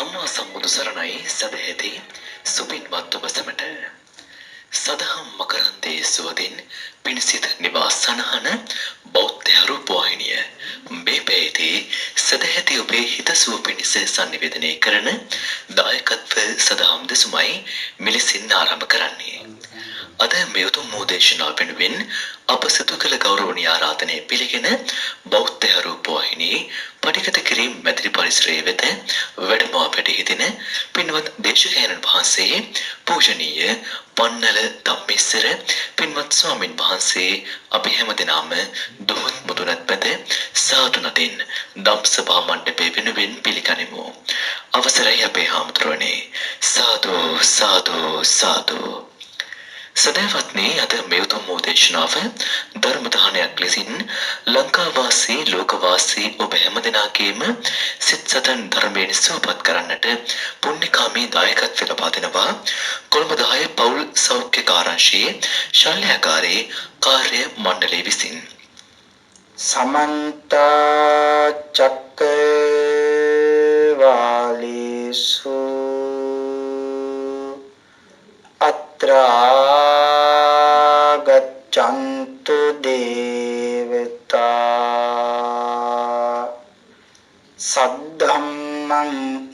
සම්මා සම්බුදු සරණයි සදහැති සුපින්වත් ඔබ සැමට සදහම් මකරන්දේ සුවදින් පිණිසිත නිවාස සනහන බෞද්ධ රූපවාහිනිය මේ පැයේදී සදහැති ඔබේ හිතසුව පිණිස sannivedanaya කරන දායකත්ව සදහම් දෙසුමයි මෙලෙසින් ආරම්භ කරන්නේ අද මේ උතුම් දේශනාව වෙනුවෙන් අප සිදු කළ ගෞරවනීය ආරාධනය පිළිගෙන බෞද්ධ රූපවාහිනී පටිගත කිරීම මැදිරි පරිසරයේ වෙත වැඩම සිටින පින්වත් දේශකයන්න් වහන්සේ පූජනීය පන්නල ධම්මේශ්වර පින්වත් ස්වාමින් වහන්සේ අපි හැමදෙනාම දුහත් මුදුනත් පැත සාදු නදින් ධම් සභා මණ්ඩපයේ වෙනුවෙන් පිළිගනිමු අවසරයි අපේ හාමුදුරනේ සාදු සාදු සාදු සදහවත්නි අද මේ උතුම් දේශනාව ධර්ම දානයක් ලෙසින් ලංකාවාසී ලෝකවාසී ඔබ හැමදෙනාගේම සිත් සතන් ධර්මයෙන් සුවපත් කරන්නට පුණ්‍යකාමී දායකත්ව ලබා දෙනවා කොළඹ 10 පෞල් සෞඛ්‍ය කාර්යාංශයේ ශල්‍යකාරී කාර්ය මණ්ඩලය විසින් සමන්ත චක්කවාලේසු අත්‍රා ගච්ඡන්තු දේවතා සද්ධම්මං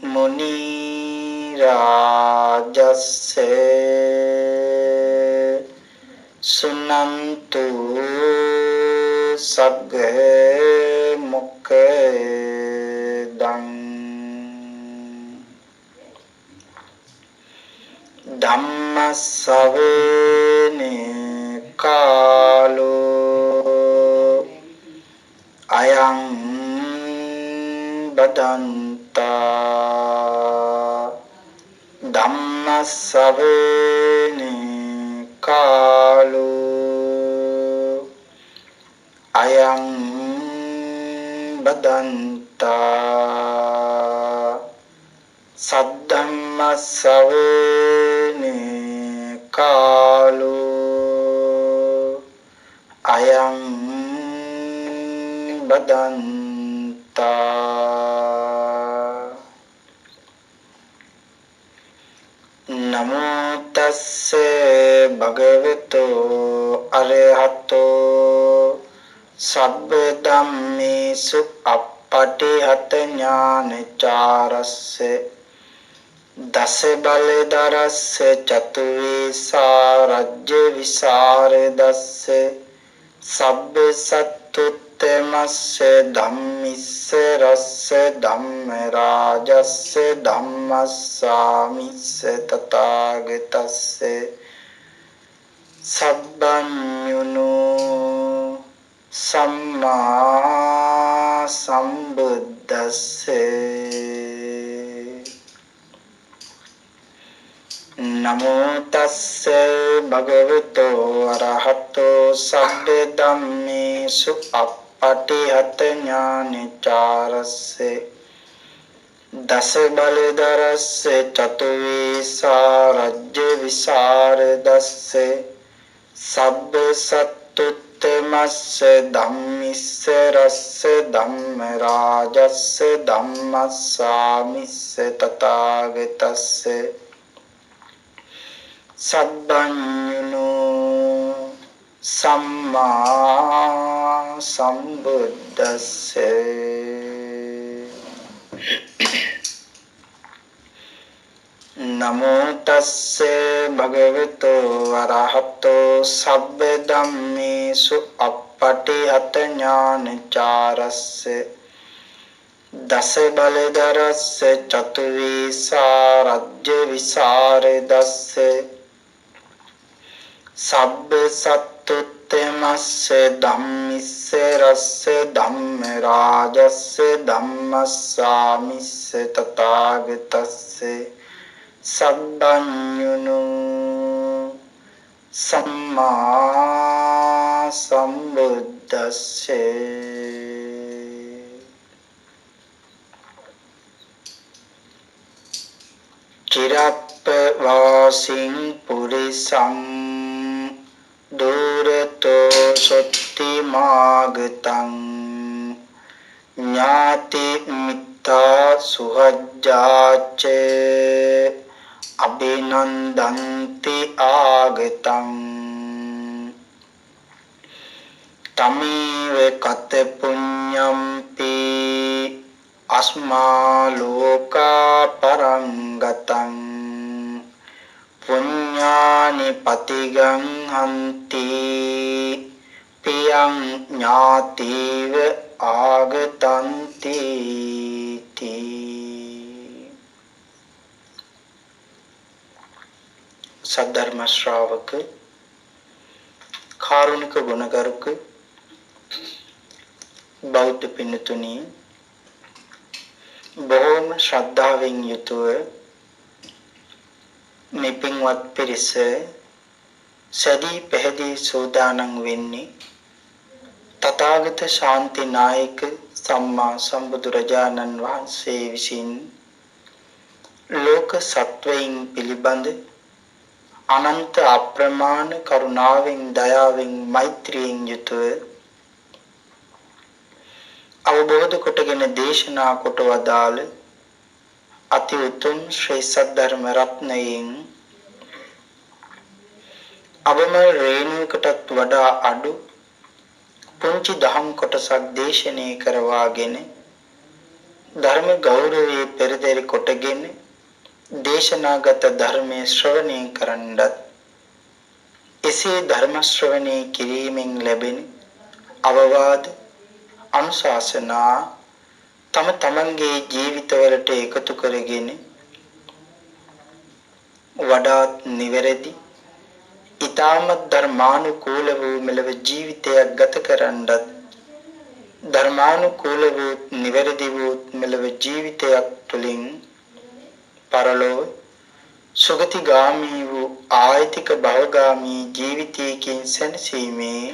මුනි රාජස්ස සුනන්තු සග්ග මොක්ඛදං ධම්ම ශ්‍රවණේ කාලෝ අයං බදන්තා ධම්ම ශ්‍රවණේ කාලෝ අයං බදන්තා සද්ධම්ම ශ්‍රවණේ කාලෝ අයං බදන්තා නමෝ තස්ස භගවතු අරහතෝ සබ්බ ධම්මේසු අප්පටිහත ඥානචාරස්ස දස බලදරස්ස චතුවේසා රජ්‍ය විසරදස්ස සබ්බ සත්තුත්තමස්ස ධම්මිස්ස රස්ස ධම්ම රාජස්ස ධම්මස්සාමිස්ස තථාගතස්ස සබ්බඤුනෝ සම්මා සම්බුද්දස්සේ නමෝ තස්ස භගවතෝ අරහතෝ සබ්බ ධම්මේසු අප්පටිහත ඥානචාරස්ස දස බලදරස්ස චතුවේසා රජ්‍ය විසරදස්ස සබ්බ සත්තුත්තමස්ස ධම්මිස්ස රස්ස ධම්ම රාජස්ස ධම්මස්සාමිස්ස තථාගතස්ස සබ්බඤුනෝ සම්මා සම්බුද්දස්සේ නමෝ තස්සේ භගවතෝ අරහතෝ සබ්බ ධම්මේසු අප්පටිහත ඥානචාරස්ස දස බලදරස්ස චතුවේසා රජ්‍ය විසරදස්ස සබ්බ සත්තුත්තමස්ස ධම්මිස්ස රස්ස ධම්ම රාජස්ස ධම්මස්සාමිස්ස තථාගතස්ස සබ්බඤුනෝ සම්මා සම්බුද්දස්සේ චිරප්පවාසින් පුරිසං දුරතෝ සොත්ති මාගතං ඥාති මිත්ත තා සුහජ්ජාච අබිනන්දන්ති ආගතං තමේව කත පුඤ්ඤම්පි අස්මා ලෝකා පරංගතං පුඤ්ඤානි පතිගං හන්ති පියං ඥාතිව ආගතන්ති සද්ධර්ම ශ්‍රාවක කාරුණික ගුණගරුක බෞද්ධ පින්තුනි බොහෝම ශ්‍රද්ධාවෙන් යුතුව මේ පින්වත් පිරිස සදී පැහැදී සෝදානම් වෙන්නේ තථාගත ශාන්ති නායක සම්මා සම්බුදුරජාණන් වහන්සේ විසින් ලෝක සත්වයින් පිළිබඳ අනන්ත අප්‍රමාණ කරුණාවෙන් දයාවෙන් මෛත්‍රියෙන් යුතුව අවබෝධ කොටගෙන දේශනා කොට වදාළ අති උතුම් ශ්‍රී සද්ධර්ම රත්නයෙන් අවම රේණුවකටත් වඩා අඩු පුංචි දහම් කොටසක් දේශනය කරවාගෙන ධර්ම ගෞරවයේ පෙරදරි කොටගෙන දේශනාගත ධර්මයේ ශ්‍රවණය කරන්නත් එසේ ධර්ම ශ්‍රවණය කිරීමෙන් ලැබෙන අවවාද අනුශාසනා තම තමන්ගේ ජීවිතවලට එකතු කරගෙන වඩාත් නිවැරදි ඊ타මත් ධර්මානුකූල වූ මෙලව ජීවිතයක් ගත කරන්නත් ධර්මානුකූල වූ නිවැරදි වූ මෙලව ජීවිතයක් තුළින් පරලොව සුගතිගාමී වූ ආයතික භවගාමී ජීවිතයකින් සැනසීමේ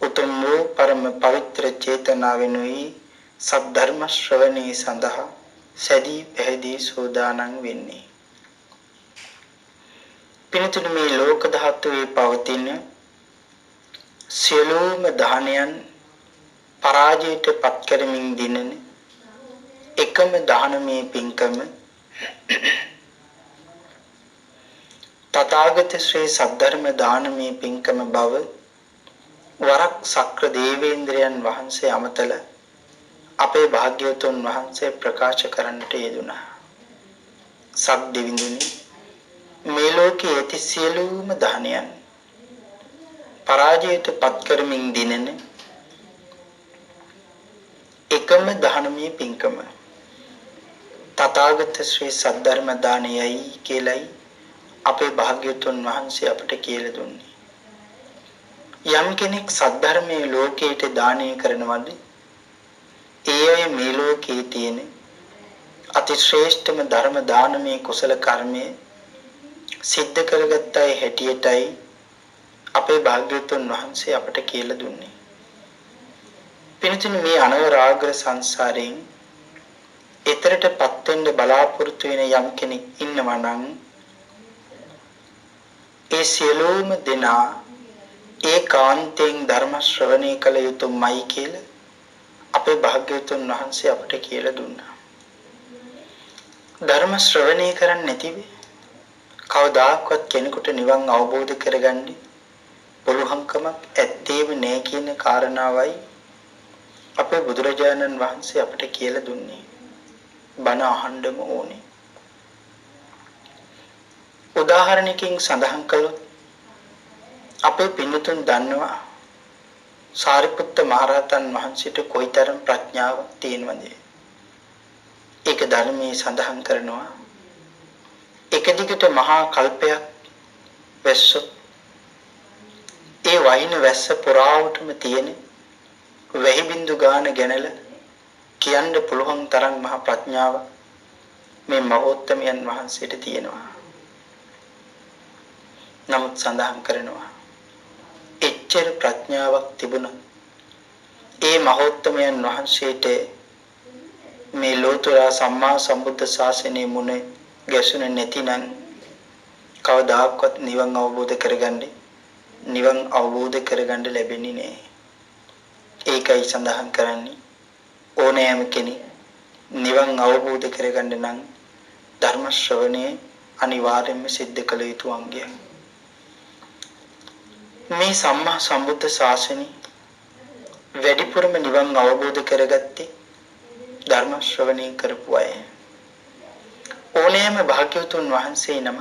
උතුම් වූ පරම පවිත්‍ර චේතනාවෙනුයි සද්ධර්ම ශ්‍රවණී සඳහා සැදී පැහැදී සෝදානම් වෙන්නේ. පින්තුනි මේ ලෝක ධාතුවේ පවතින සියලුම දානයන් පරාජයට පත් කරමින් දිනන එකම දානමය පින්කම තථාගත ශ්‍රී සද්ධර්ම දානමය පින්කම බව වරක් සක්‍ර දේවේන්ද්‍රයන් වහන්සේ අමතල අපේ භාග්‍යවතුන් වහන්සේ ප්‍රකාශ කරන්නට යෙදුණා. සක් දෙවිඳුනි මේ ලෝකයේ ඇති සියලුම දානයන් පරාජයට පත් කරමින් දිනන එකම දානමය පින්කම තථාගත ශ්‍රී සද්ධර්ම දානයයි කියලයි අපේ භාග්‍යවතුන් වහන්සේ අපට කියලා දුන්නේ. යම් කෙනෙක් සද්ධර්මයේ ලෝකයට දානය කරනවද ඒ අය මේ ලෝකයේ තියෙන අති ශ්‍රේෂ්ඨම ධර්ම දානමය කුසල කර්මය සිද්ධ කරගත්ත අය හැටියටයි අපේ භාග්‍යවතුන් වහන්සේ අපට කියලා දුන්නේ. පින්තුනි මේ අනවරාග්‍ර සංසාරයෙන් ඊතරටපත් වෙන්න බලාපොරොත්තු වෙන යම් කෙනෙක් ඉන්නවා නම් ඒ සියලුම දෙනා ඒකාන්තයෙන් ධර්ම ශ්‍රවණය කළ යුතුමයි කියලා අපේ භාග්‍යවතුන් වහන්සේ අපට කියලා දුන්නා. ධර්ම ශ්‍රවණය කරන්නේ නැතිව කවදාකවත් කෙනෙකුට නිවන් අවබෝධ කරගන්න පුළුවන්කමක් ඇත්තේම නැහැ කියන කාරණාවයි අපේ බුදුරජාණන් වහන්සේ අපට කියලා දුන්නේ. බණ අහන්නම ඕනේ. උදාහරණයකින් සඳහන් කළොත් අපේ පින්තුන් දන්නවා සාරිපුත්ත මහරහතන් වහන්සේට කොයිතරම් ප්‍රඥාවක් තියෙනවද? ඒක ධර්මයේ සඳහන් කරනවා. එක දිගට මහා කල්පයක් වැස්සොත් ඒ වහින වැස්ස පුරාවටම තියෙන වැහි බින්දු ගාන ගැනලා කියන්න පුළුවන් තරම් මහා ප්‍රඥාව මේ මහෝත්තමයන් වහන්සේට තියෙනවා. නමුත් සඳහන් කරනවා එච්චර ප්‍රඥාවක් තිබුණා ඒ මහෝත්තමයන් වහන්සේට මේ ලෝතර සම්මා සම්බුද්ධ ශාසනයේ මුණ ගැසුනේ නැතිනම් කවදාකවත් නිවන් අවබෝධ කරගන්න ලැබෙන්නේ නැහැ. ඒකයි සඳහන් කරන්නේ ඕනෑම කෙනෙක් නිවන් අවබෝධ කරගන්න නම් ධර්ම ශ්‍රවණය අනිවාර්යයෙන්ම සිද්ධ කළ යුතු අංගයක්. මේ සම්මා සම්බුද්ධ ශාසනය වැඩිපුරම නිවන් අවබෝධ කරගත්තේ ධර්ම ශ්‍රවණය කරපු අය. ඕනෑම භාග්‍යවතුන් වහන්සේ නම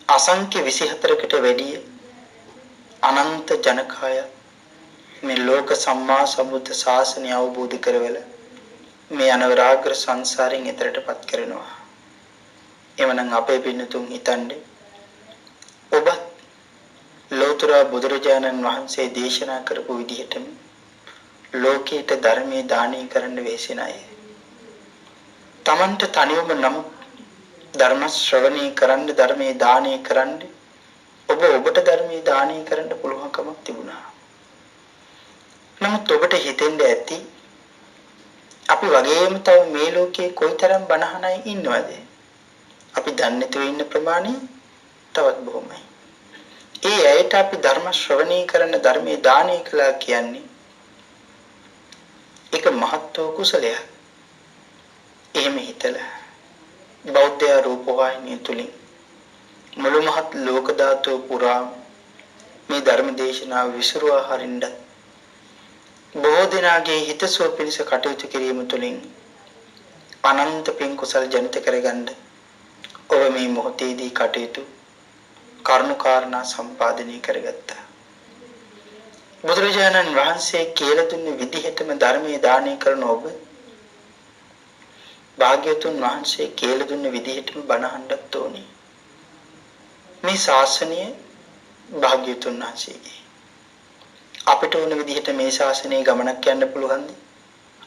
අසංඛ්‍ය 24කට වැඩිය අනන්ත ජනකාය මේ ලෝක සම්මා සම්බුද්ධ ශාසනය අවබෝධ කරවල මේ අනවරාග්‍ර සංසාරයෙන් එතරටපත් කරනවා. එවනම් අපේ පින්නතුන් හිතන්නේ ඔබ ලෝතර බුදුරජාණන් වහන්සේ දේශනා කරපු විදිහටම ලෝකීත ධර්මයේ දානය කරන්න වෙහෙසෙන අය. Tamanට තනියම නම් ධර්ම ශ්‍රවණී කරන්න ධර්මයේ දානය කරන්න ඔබට ධර්මයේ දානය කරන්න පුළුවන්කමක් තිබුණා. නමුත් ඔබට හිතෙන්න ඇති අපි වගේම තව මේ ලෝකේ කොයිතරම් බණහන අය ඉන්නවද? අපි දන්නේ නැතුව ඉන්න ප්‍රමාණය තවත් බොහොමයි. ඒ ඇයට අපි ධර්ම ශ්‍රවණී කරන ධර්මයේ දානය කළා කියන්නේ ඒක මහත් වූ කුසලයක්. එහෙම හිතලා බෞද්ධ රූපවාහිනිය තුලින් මුළු මහත් ලෝක ධාතුව පුරා මේ ධර්ම දේශනාව විසුරුවා හරින්න බොහෝ දිනාගේ හිතසුව පිණිස කටයුතු කිරීම තුළින් අනන්ත පින් කුසල් ජනිත කරගන්න ඔබ මේ මොහොතේදී කටයුතු කරුණාකාරණා සම්පාදනය කරගත්තා. බුදුරජාණන් වහන්සේ කියලා දුන්න විදිහටම ධර්මයේ දානය කරන ඔබ භාග්‍යවතුන් වහන්සේ කියලා දුන්න විදිහටම බණ අහන්නත් ඕනේ. මේ ශාසනය භාග්‍යවතුන් වහන්සේගේ. අපිට ඕන විදිහට මේ ශාසනයේ ගමනක් යන්න පුළුවන්ද?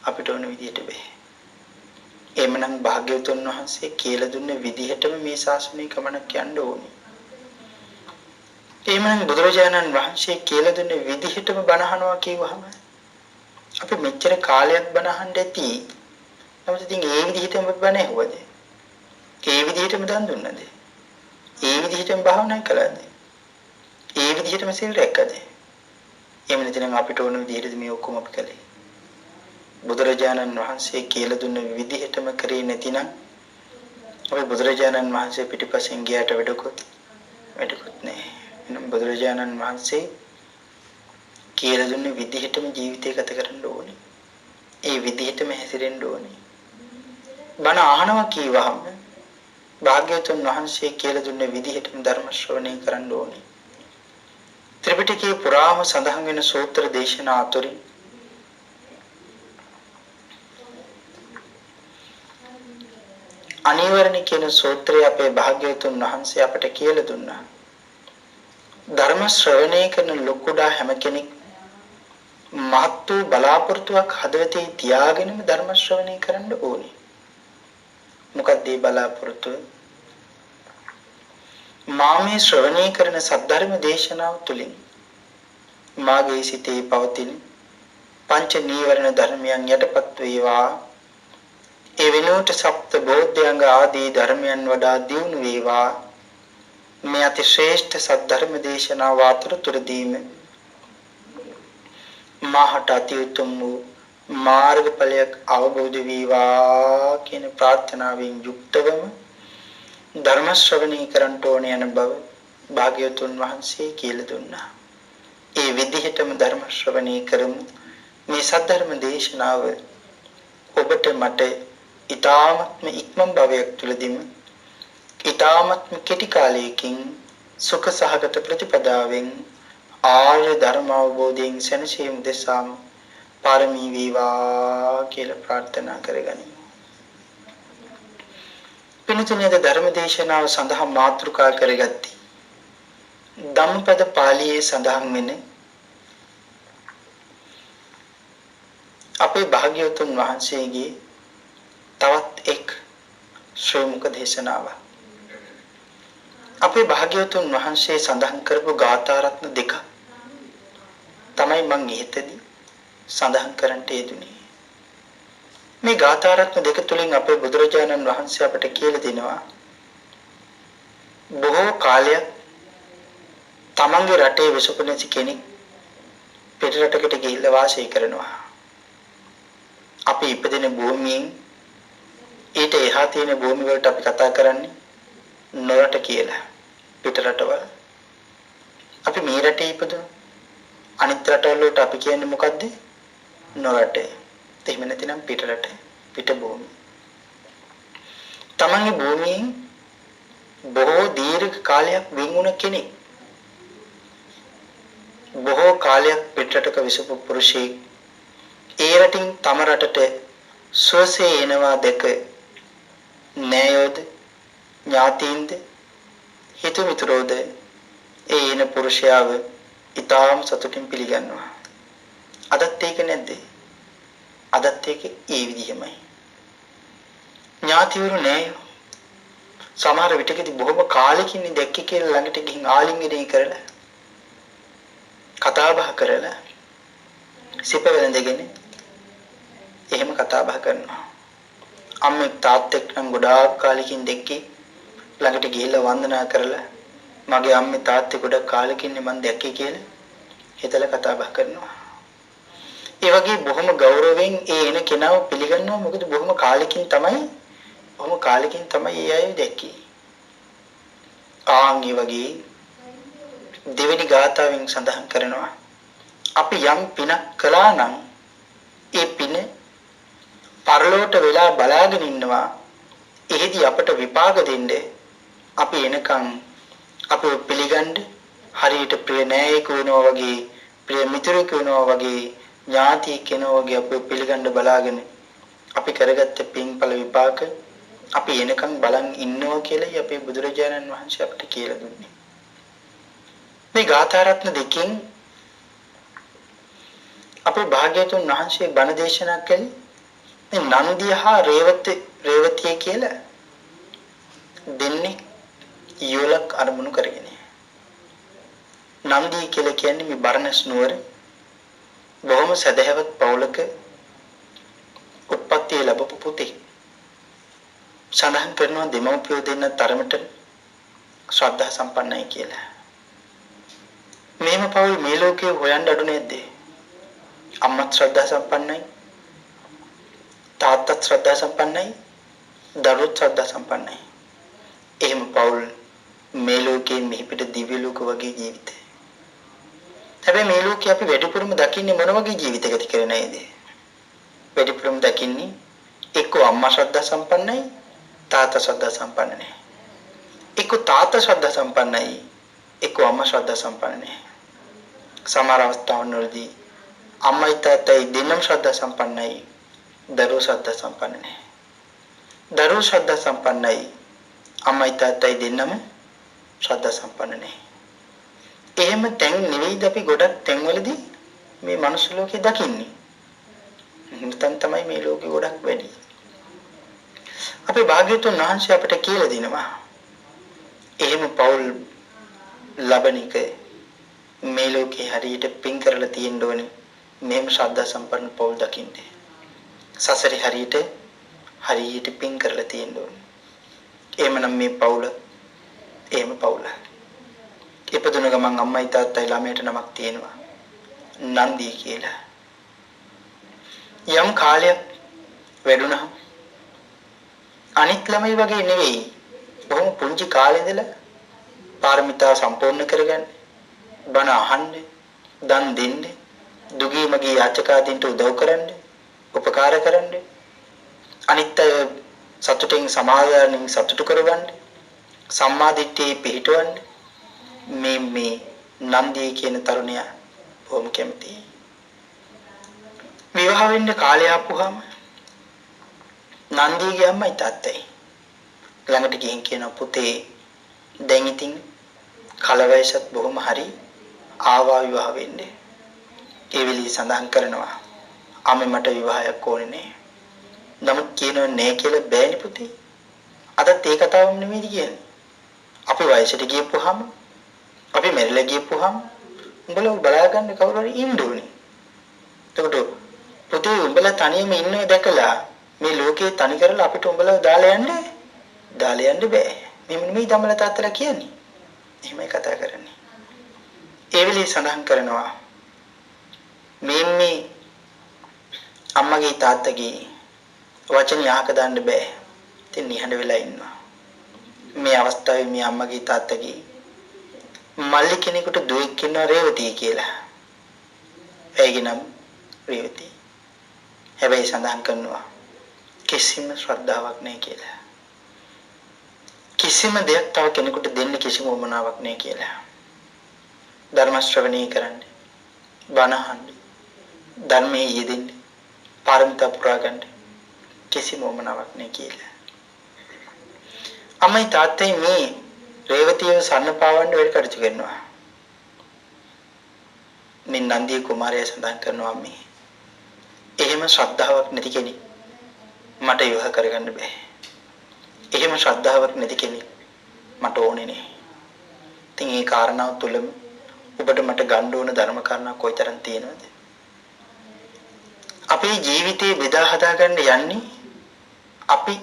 අපිට ඕන විදිහට බෑ. එhmenan භාග්‍යවතුන් වහන්සේ කියලා දුන්න විදිහටම මේ ශාසනයේ ගමනක් යන්න ඕනේ. එhmenan බුදුරජාණන් වහන්සේ කියලා දුන්න විදිහටම බණ අහනවා කියවහම අපි මෙච්චර කාලයක් බණ අහන්න ඇති. නමුත් ඉතින් ඒ විදිහටම බණ ඇහුවද? ඒ විදිහටම දන් දුන්නද? ඒ විදිහටම භාවනා කළාද? ඒ විදිහටම සිල් රැක්කද? එහෙම නැතිනම් අපිට ඕන විදිහට මේ ඔක්කොම අපි කළේ. බුදුරජාණන් වහන්සේ කියලා දුන්න විදිහටම කරේ නැතිනම් අපි බුදුරජාණන් වහන්සේ පිටිපස්සෙන් ගියාට වැඩකුත් නැහැ. එනම් බුදුරජාණන් වහන්සේ කියලා දුන්න විදිහටම ජීවිතය ගත කරන්න ඕනේ. ඒ විදිහටම හැසිරෙන්න ඕනේ. බණ අහනවා කියවහම භාග්‍යවතුන් වහන්සේ කියලා දුන්න විදිහටම ධර්ම ශ්‍රවණය කරන්න ඕනේ. ත්‍රිපිටකයේ පුරාම සඳහන් වෙන සූත්‍ර දේශනා අතරින් අනිවර්ණ කියන සූත්‍රය අපේ භාග්‍යවතුන් වහන්සේ අපට කියලා දුන්නා. ධර්ම ශ්‍රවණය කරන ලොකුඩා හැම කෙනෙක් මහත් වූ බලාපොරොත්තුවක් හදවතේ තියාගෙනම ධර්ම ශ්‍රවණය කරන්න ඕනේ. මොකක්ද මේ බලාපොරොත්තුව? මාමේ ශ්‍රවණය කරන සද්ධර්ම දේශනාව තුළින් මාගේ සිතේ පවතින පංච නීවරණ ධර්මයන් යටපත් වේවා. ඒ වෙනුවට සප්ත බෝධ්‍යංග ආදී ධර්මයන් වඩා දියුණු වේවා. මේ අති ශ්‍රේෂ්ඨ සද්ධර්ම දේශනාව අතරතුරදීම මහට අති උතුම් වූ මාර්ගඵලයක් අවබෝධ වේවා කියන ප්‍රාර්ථනාවෙන් යුක්තවම ධර්ම ශ්‍රවණය කරන්ට ඕන යන බව භාග්‍යවතුන් වහන්සේ කියලා දුන්නා. ඒ විදිහටම ධර්ම ශ්‍රවණය කරමු. මේ සද්ධර්ම දේශනාව ඔබට මට ඊ타ත්ම ඉක්මන් භවයක් තුලදීම ඊ타ත්ම කෙටි කාලයකින් සුඛ සහගත ප්‍රතිපදාවෙන් ආර්ය ධර්ම අවබෝධයෙන් සැනසීම දෙසාම පාරමී වේවා කියලා ප්‍රාර්ථනා කරගනිමු. පින්තුනේද ධර්ම දේශනාව සඳහා මාතෘකා කරගත්තී ධම්මපද පාළියේ සඳහන් වෙන අපේ භාග්‍යවතුන් වහන්සේගේ තවත් එක් ශ්‍රී මුඛ දේශනාවක්. අපේ භාග්‍යවතුන් වහන්සේ සඳහන් කරපු ගාථා රත්න දෙක තමයි මම ඉහතදී සඳහන් කරන්නට යෙදුනේ. මේ ගාථා රත්න දෙක තුලින් අපේ බුදුරජාණන් වහන්සේ අපට කියලා දෙනවා බොහෝ කාලයක් තමන්ගේ රටේ විසුපුණති කෙනෙක් පිට රටකට ගිහිල්ලා වාසය කරනවා. අපි ඉපදෙන භූමියෙන් ඊට එහා තියෙන භූමි වලට අපි කතා කරන්නේ නොරට කියලා. පිට රටවල්. අපි මේ රටේ ඉපදුණා. අනිත් රටවල වලට අපි කියන්නේ මොකද්ද? නොරට. එහෙම නැතිනම් පිට රට, පිට භූමිය. තමන්ගේ භූමියෙන් බොහෝ දීර්ඝ කාලයක් වෙන් වුණ කෙනෙක්. බොහෝ කාලයක් පිටරටක විසපු පුරුෂයෙක් ඒ රටින් තම රටට සුවසේ එනවා දැක නෑයෝද ඥාතීන්ද හිත මිතුරෝද ඒ එන පුරුෂයාව ඊටාම් සතුටින් පිළිගන්නවා. අදත් ඒක නැද්ද? අදත් ඒක ඒ විදිහමයි. ඥාතිවරු නෑයෝ සමහර විටකදී බොහොම කාලෙකින් දැක්ක කියලා ළඟට ගිහින් ආලිංගනය කරලා කතා බහ කරලා සිප වෙනදගෙන එහෙම කතා බහ කරනවා. අම්මෙක් තාත්තෙක් නම් ගොඩාක් කාලෙකින් දැක්කේ ළඟට ගිහිල්ලා වන්දනා කරලා මගේ අම්මේ තාත්තේ ගොඩක් කාලෙකින් මම දැක්කේ කියලා හිතලා කතා බහ කරනවා. ඒ වගේ බොහොම ගෞරවයෙන් ඒ එන කෙනාව පිළිගන්නවා. මොකද බොහොම කාලෙකින් තමයි ඒ අය දැක්කේ. ආන්ගේ වගේ දෙවෙනි ගාථාවෙන් සඳහන් කරනවා අපි යම් පිනක් කළා නම් ඒ පින පරලෝට වෙලා බලාගෙන ඉන්නවා. එහෙදි අපට විපාක දෙන්න අපි එනකන් අපව පිළිගන්න හරියට ප්‍රිය නෑයෙකු වෙනවා වගේ ප්‍රිය මිතුරෙකු වෙනවා වගේ ඥාතියෙක් වෙනවා වගේ අපව පිළිගන්න බලාගෙන අපි කරගත්ත පින්ඵල විපාක අපි එනකන් බලන් ඉන්නවා කියලායි අපේ බුදුරජාණන් වහන්සේ අපට කියලා දුන්නේ. මේ ගාථා රත්න දෙකෙන් අපේ භාග්‍යවතුන් වහන්සේ බණ දේශනා කළේ මේ නන්දිය හා රේවතිය කියලා දෙන්නේ යෝලක් අරමුණු කරගෙන. නන්දිය කියලා කියන්නේ මේ බරණස් නුවර බොහොම සදහැවත් පවුලක උත්පත්ති ලැබපු පුතේ. සඳහන් කරනවා දෙමව්පියෝ දෙන්න තරමට ශ්‍රද්ධා සම්පන්නයි කියලා. මේම පවුල් මේ ලෝකේ හොයන්න අඩු නැද්ද? අම්මත් ශ්‍රද්ධා සම්පන්නයි, තාත්තත් ශ්‍රද්ධා සම්පන්නයි, දරුවොත් ශ්‍රද්ධා සම්පන්නයි. එහෙම පවුල් මේ ලෝකේ මිහිපිට දිව්‍ය ලෝක වගේ ජීවිතය. හැබැයි මේ ලෝකේ අපි වැඩිපුරම දකින්නේ මොන වගේ ජීවිත ගත කරන අයද? වැඩිපුරම දකින්නේ එක්ක අම්මා ශ්‍රද්ධා සම්පන්නයි, තාත්තා ශ්‍රද්ධා සම්පන්න නැහැ. එක්ක තාත්තා ශ්‍රද්ධා සම්පන්නයි, එක්ක අම්මා ශ්‍රද්ධා සම්පන්න නැහැ. සමහර අවස්ථාවන්වලදී අම්මයි තාත්තයි දෙන්නම ශ්‍රද්ධා සම්පන්නයි, දරුවෝ ශ්‍රද්ධා සම්පන්න නැහැ. දරුවෝ ශ්‍රද්ධා සම්පන්නයි, අම්මයි තාත්තයි දෙන්නම ශ්‍රද්ධා සම්පන්න නැහැ. එහෙම තැන් නෙවෙයිද අපි ගොඩක් තැන්වලදී මේ මනුස්ස ලෝකේ දකින්නේ. හිතන් තමයි මේ ලෝකේ ගොඩක් වැඩි. අපේ භාග්‍යවතුන් වහන්සේ අපට කියලා දෙනවා. එහෙම පෞල් ලබනික මේ ලෝකේ හරියට පින් කරලා තියෙන්න ඕනේ. මේම ශ්‍රද්ධා සම්පන්න පෞල් දකින්න. සසරේ හරියට පින් කරලා තියෙන්න ඕනේ. එහෙමනම් මේ පෞල එහෙම පෞල. ඉපදුන ගමන් අම්මයි තාත්තයි ළමයට නමක් තියෙනවා. නන්දිය කියලා. යම් කාලයක් වැඩුණා අනිත් ළමයි වගේ නෙවෙයි. බොහොම පුංචි කාලේ ඉඳලා පාරමිතා සම්පූර්ණ කරගන්න, බණ අහන්න, දන් දෙන්න, දුගී මගී යාචකාදීන්ට උදව් කරන්න, උපකාර කරන්න, අනිත් අය සතුටින් සමාදානෙන් සතුටු කරවන්න, සම්මා දිට්ඨිය පිහිටවන්න මේ නන්දිය කියන තරුණයා බොහොම කැමතියි. විවාහ වෙන්න කාලය ආපුවාම නන්දියගේ අම්මයි තාත්තයි ළඟට ගිහින් කියන පුතේ දැන් ඉතින් කලවයසත් බොහොම හරි ආවා විවාහ වෙන්නේ. ඒ වෙලී සඳහන් කරනවා අම්මේ මට විවාහයක් ඕනේ නෑ. නමුත් කියනවා නෑ කියලා බෑනේ පුතේ. අදත් ඒ කතාවම නෙමෙයි කියන්නේ. අපි වයසට ගියපුවාම අපි මෙරිලා ගියපුවාම උඹලා බලා ගන්න කවුරු හරි ඉන්න ඕනේ. එතකොට පුතේ උඹලා තනියම ඉන්නව දැකලා මේ ලෝකේ තනි කරලා අපිට උඹලා දාලා යන්න බෑ. මේ නෙමෙයි තමල තාත්තලා කියන්නේ. එහෙමයි කතා කරන්නේ. ඒ වෙලේ සඳහන් කරනවා මේ අම්මගේ අම්මගේ තාත්තගේ වචන යහක දාන්න බෑ. ඉතින් නිහඬ වෙලා ඉන්නවා. මේ අවස්ථාවේ මේ අම්මගේ තාත්තගේ මල්ලි කෙනෙකුට දුවෙක් ඉන්නවා රේවතී කියලා. ඒගේ නම රේවතී. හැබැයි සඳහන් කරනවා කිසිම ශ්‍රද්ධාවක් නැහැ කියලා. කිසිම දෙයක් තව කෙනෙකුට දෙන්න කිසිම උවමනාවක් නැහැ කියලා. ධර්ම ශ්‍රවණය කරන්න, බණ අහන්න, ධර්මයේ යෙදෙන්න, පාරමිතා පුරා ගන්න කිසිම උවමනාවක් නැහැ කියලා. අම්මයි තාත්තයි මේ රේවතියව සන්නපාවන්න වැඩ කටයුතු කරනවා. මේ නන්දිය කුමාරයා සඳහන් කරනවා මේ එහෙම ශ්‍රද්ධාවක් නැති කෙනෙක් මට විවාහ කරගන්න බෑ. එහෙම ශ්‍රද්ධාවක් නැති කෙනෙක් මට ඕනේ නෑ. ඉතින් මේ කාරණාව තුළම ඔබට මට ගන්න ඕන ධර්ම කාරණා කොයිතරම් තියෙනවද? අපේ ජීවිතේ බෙදා හදා ගන්න යන්නේ අපි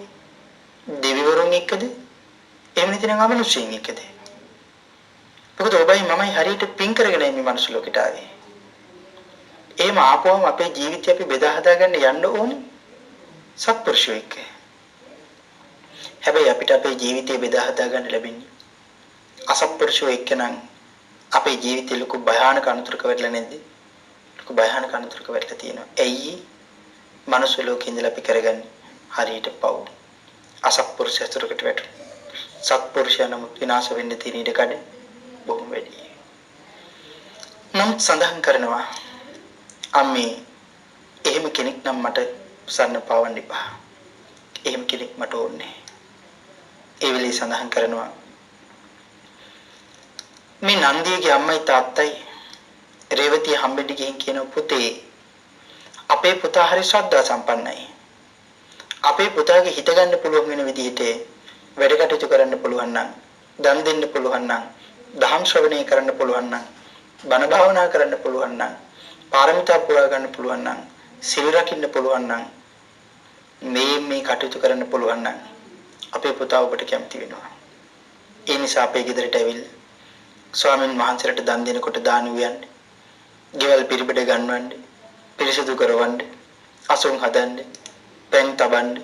දෙවිවරුන් එක්කද? එහෙම නැතිනම් අමනුෂ්‍යයන් එක්කද? මොකද ඔබයි මමයි හරියට පින් කරගෙන මේ මනුස්ස ලෝකෙට ආවේ. එහෙම ආපුවම අපේ ජීවිතය අපි බෙදා හදා ගන්න යන්න ඕනේ සත්පුරුෂයෝ එක්ක. හැබැයි අපිට අපේ ජීවිතය බෙදා හදා ගන්න ලැබෙන්නේ අසත්පුරුෂයෝ එක්ක නම් අපේ ජීවිතේ ලොකු භයානක අනතුරක වැටලා නැද්ද? ලොකු භයානක අනතුරක වැටලා තියෙනවා. ඇයි? මනුස්ස ලෝකේ ඉඳලා අපි කරගන්නේ හරියට පව්. අසත්පුරුෂ ඇතුරකට වැටුණා. සත්පුරුෂයා නම් විනාශ වෙන්න තියෙන ඉඩ කඩ බොහොම වැඩි. නම් සඳහන් කරනවා අම්මේ එහෙම කෙනෙක් නම් මට සරණ පාවන්න එපා. එහෙම කෙනෙක් මට ඕනේ. ඒ වෙලේ සඳහන් කරනවා මේ නන්දියගේ අම්මයි තාත්තයි රේවතිය හම්බෙන්න ගිහින් කියන පුතේ අපේ පුතා හරි ශ්‍රද්ධා සම්පන්නයි. අපේ පුතාගේ හිත ගන්න පුළුවන් වෙන විදිහට වැඩ කටයුතු කරන්න පුළුවන් නම්, දන් දෙන්න පුළුවන් නම්, දහම් ශ්‍රවණය කරන්න පුළුවන් නම්, බණ භාවනා කරන්න පුළුවන් නම්, පාරමිතා පුරා ගන්න පුළුවන් නම්, සිල් රකින්න පුළුවන් නම්, මේ කටයුතු කරන්න පුළුවන් නම් අපේ පුතා ඔබට කැමති වෙනවා. ඒ නිසා අපේ ගෙදරට ඇවිල්ලා ස්වාමීන් වහන්සේට දන් දෙනකොට දාන උයන්නේ, ගෙවල් පිරිපිට ගන්නවන්නේ, පිරිසිදු කරවන්නේ, අසුන් හදන්නේ, පෙන් තබන්නේ,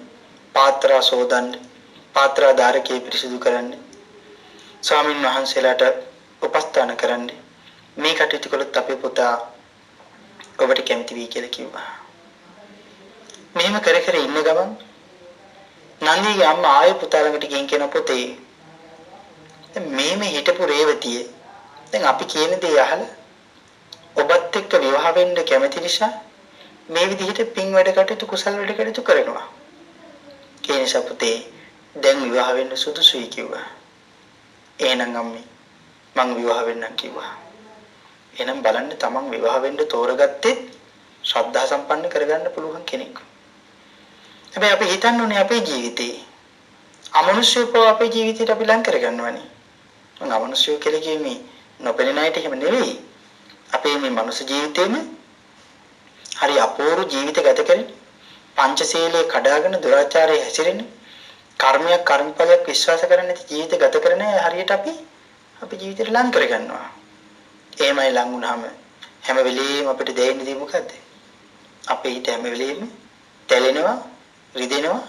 පාත්‍රා සෝදන්නේ, පාත්‍රා ධාරකේ පිරිසිදු කරන්නේ, ස්වාමීන් වහන්සේලාට උපස්ථාන කරන්නේ. මේ කටයුතු කළොත් අපේ පුතා ඔබට කැමති වෙයි කියලා කිව්වා. මෙහෙම කර කර ඉන්න ගමන් නන්දිගේ අම්මා ආයෙ පුතා ළඟට ගිහින් කියන පුතේ මේ හිටපු රේවතිය දැන් අපි කියන දේ අහලා ඔබත් එක්ක විවාහ වෙන්න කැමති නිසා මේ විදිහට පින් වැඩ කටයුතු කුසල වැඩ කටයුතු කරනවා. ඒ නිසා පුතේ දැන් විවාහ වෙන්න සුදුසුයි කිව්වා. එහෙනම් අම්මේ මං විවාහ වෙන්නම් කිව්වා. එහෙනම් බලන්න තමන් විවාහ වෙන්න තෝරගත්තේ ශ්‍රද්ධා සම්පන්න කරගන්න පුළුවන් කෙනෙක්. හැබැයි අපි හිතන්න ඕනේ අපේ ජීවිතේ අමනුෂ්‍යව අපේ ජීවිතේට අපි ලං කරගන්නවනේ. මම අමනුෂ්‍යව කියලා කියන්නේ නොපෙනෙන අයට එහෙම නෙවෙයි. අපේ මේ මනුෂ්‍ය ජීවිතේම හරි අපූර්ව ජීවිත ගත කරගෙන පංචශීලයේ කඩාගෙන දුරාචාරයේ හැසිරෙන කර්මයක් කර්මඵලයක් විශ්වාස කරන්නේ නැති ජීවිත ගත කරන අය හරියට අපි ජීවිතේට ලං කරගන්නවා. එහෙමයි ලං වුණාම හැම වෙලෙම අපිට දැනෙන්නේ මොකද්ද? අපේ හිත හැම වෙලෙම තැලෙනවා, රිදෙනවා,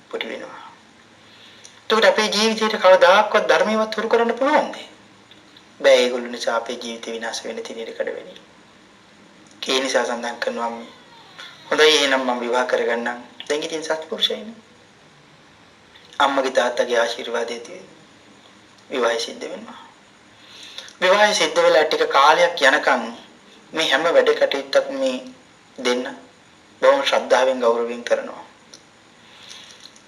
පොඩි වෙනවා. එතකොට අපේ ජීවිතේට කවදාකවත් ධර්මයවත් හුරු කරන්න පුළුවන්ද? බෑ. ඒගොල්ලෝ නිසා අපේ ජීවිතේ විනාශ වෙන්න තියෙන ඉඩ කඩ වෙන්නේ. ඒ නිසා සඳහන් කරනවා හොඳයි එහෙනම් මම විවාහ කරගන්නම්. දැන් ඉතින් සත්පුරුෂයනේ. අම්මගේ තාත්තගේ ආශිර්වාදය තියෙනවා. විවාහය සිද්ධ වෙනවා. විවාහය සිද්ධ වෙලා ටික කාලයක් යනකම් මේ හැම වැඩ කටයුත්තක් මේ දෙන්න බොහොම ශ්‍රද්ධාවෙන් ගෞරවයෙන් කරනවා.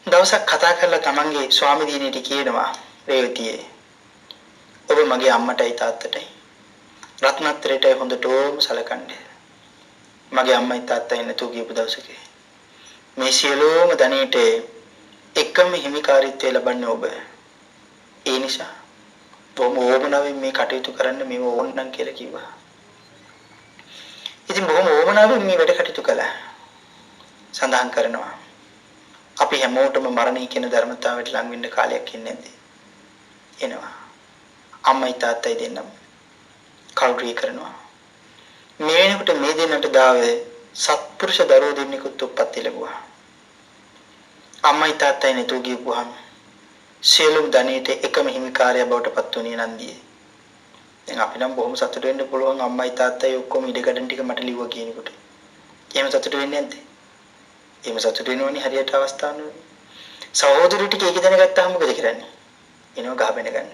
දවසක් කතා කරලා තමන්ගේ ස්වාමි දිනේට කියනවා රේවතියේ ඔබ මගේ අම්මටයි තාත්තටයි රත්නත්‍රයටයි හොඳටම සලකන්නේ. මගේ අම්මයි තාත්තයි නැතුව ගියපු දවසක මේ සියලුම ධනෙට එකම හිමිකාරීත්වය ලබන්නේ ඔබ. ඒ නිසා බොහොම ඕමනාවෙන් මේ කටයුතු කරන්න මේව ඕනනම් කියලා කිව්වා. ඉතින් බොහොම ඕමනාවෙන් මේ වැඩ කටයුතු කළා. සඳහන් කරනවා අපි හැමෝටම මරණය කියන ධර්මතාවයට ලං වෙන්න කාලයක් ඉන්නේ නැද්ද? එනවා. අම්මයි තාත්තයි දෙන්නම කල්රී කරනවා. මේ වෙනකොට මේ දෙන්නට දාවේ සත්පුරුෂ දරුවෝ දෙන්නෙකුත් උප්පත්ති ලැබුවා. අම්මයි තාත්තයි නැතුව ගියපුවාම සියලුම ධනෙට එකම හිමිකාරය බවට පත් වුණේ නන්දියේ. දැන් අපි නම් බොහොම සතුටු වෙන්න පුළුවන් අම්මයි තාත්තයි ඔක්කොම ඉඩකඩම් ටික මට ලිව්වා කියනකොට. එහෙම සතුටු වෙන්නේ නැද්ද? එහෙම සතුටු වෙනවනේ හරියට අවස්ථාවනවල. සහෝදරයෝ ටික ඒක දැනගත්තාම මොකද කරන්නේ? එනවා ගහබැන ගන්න.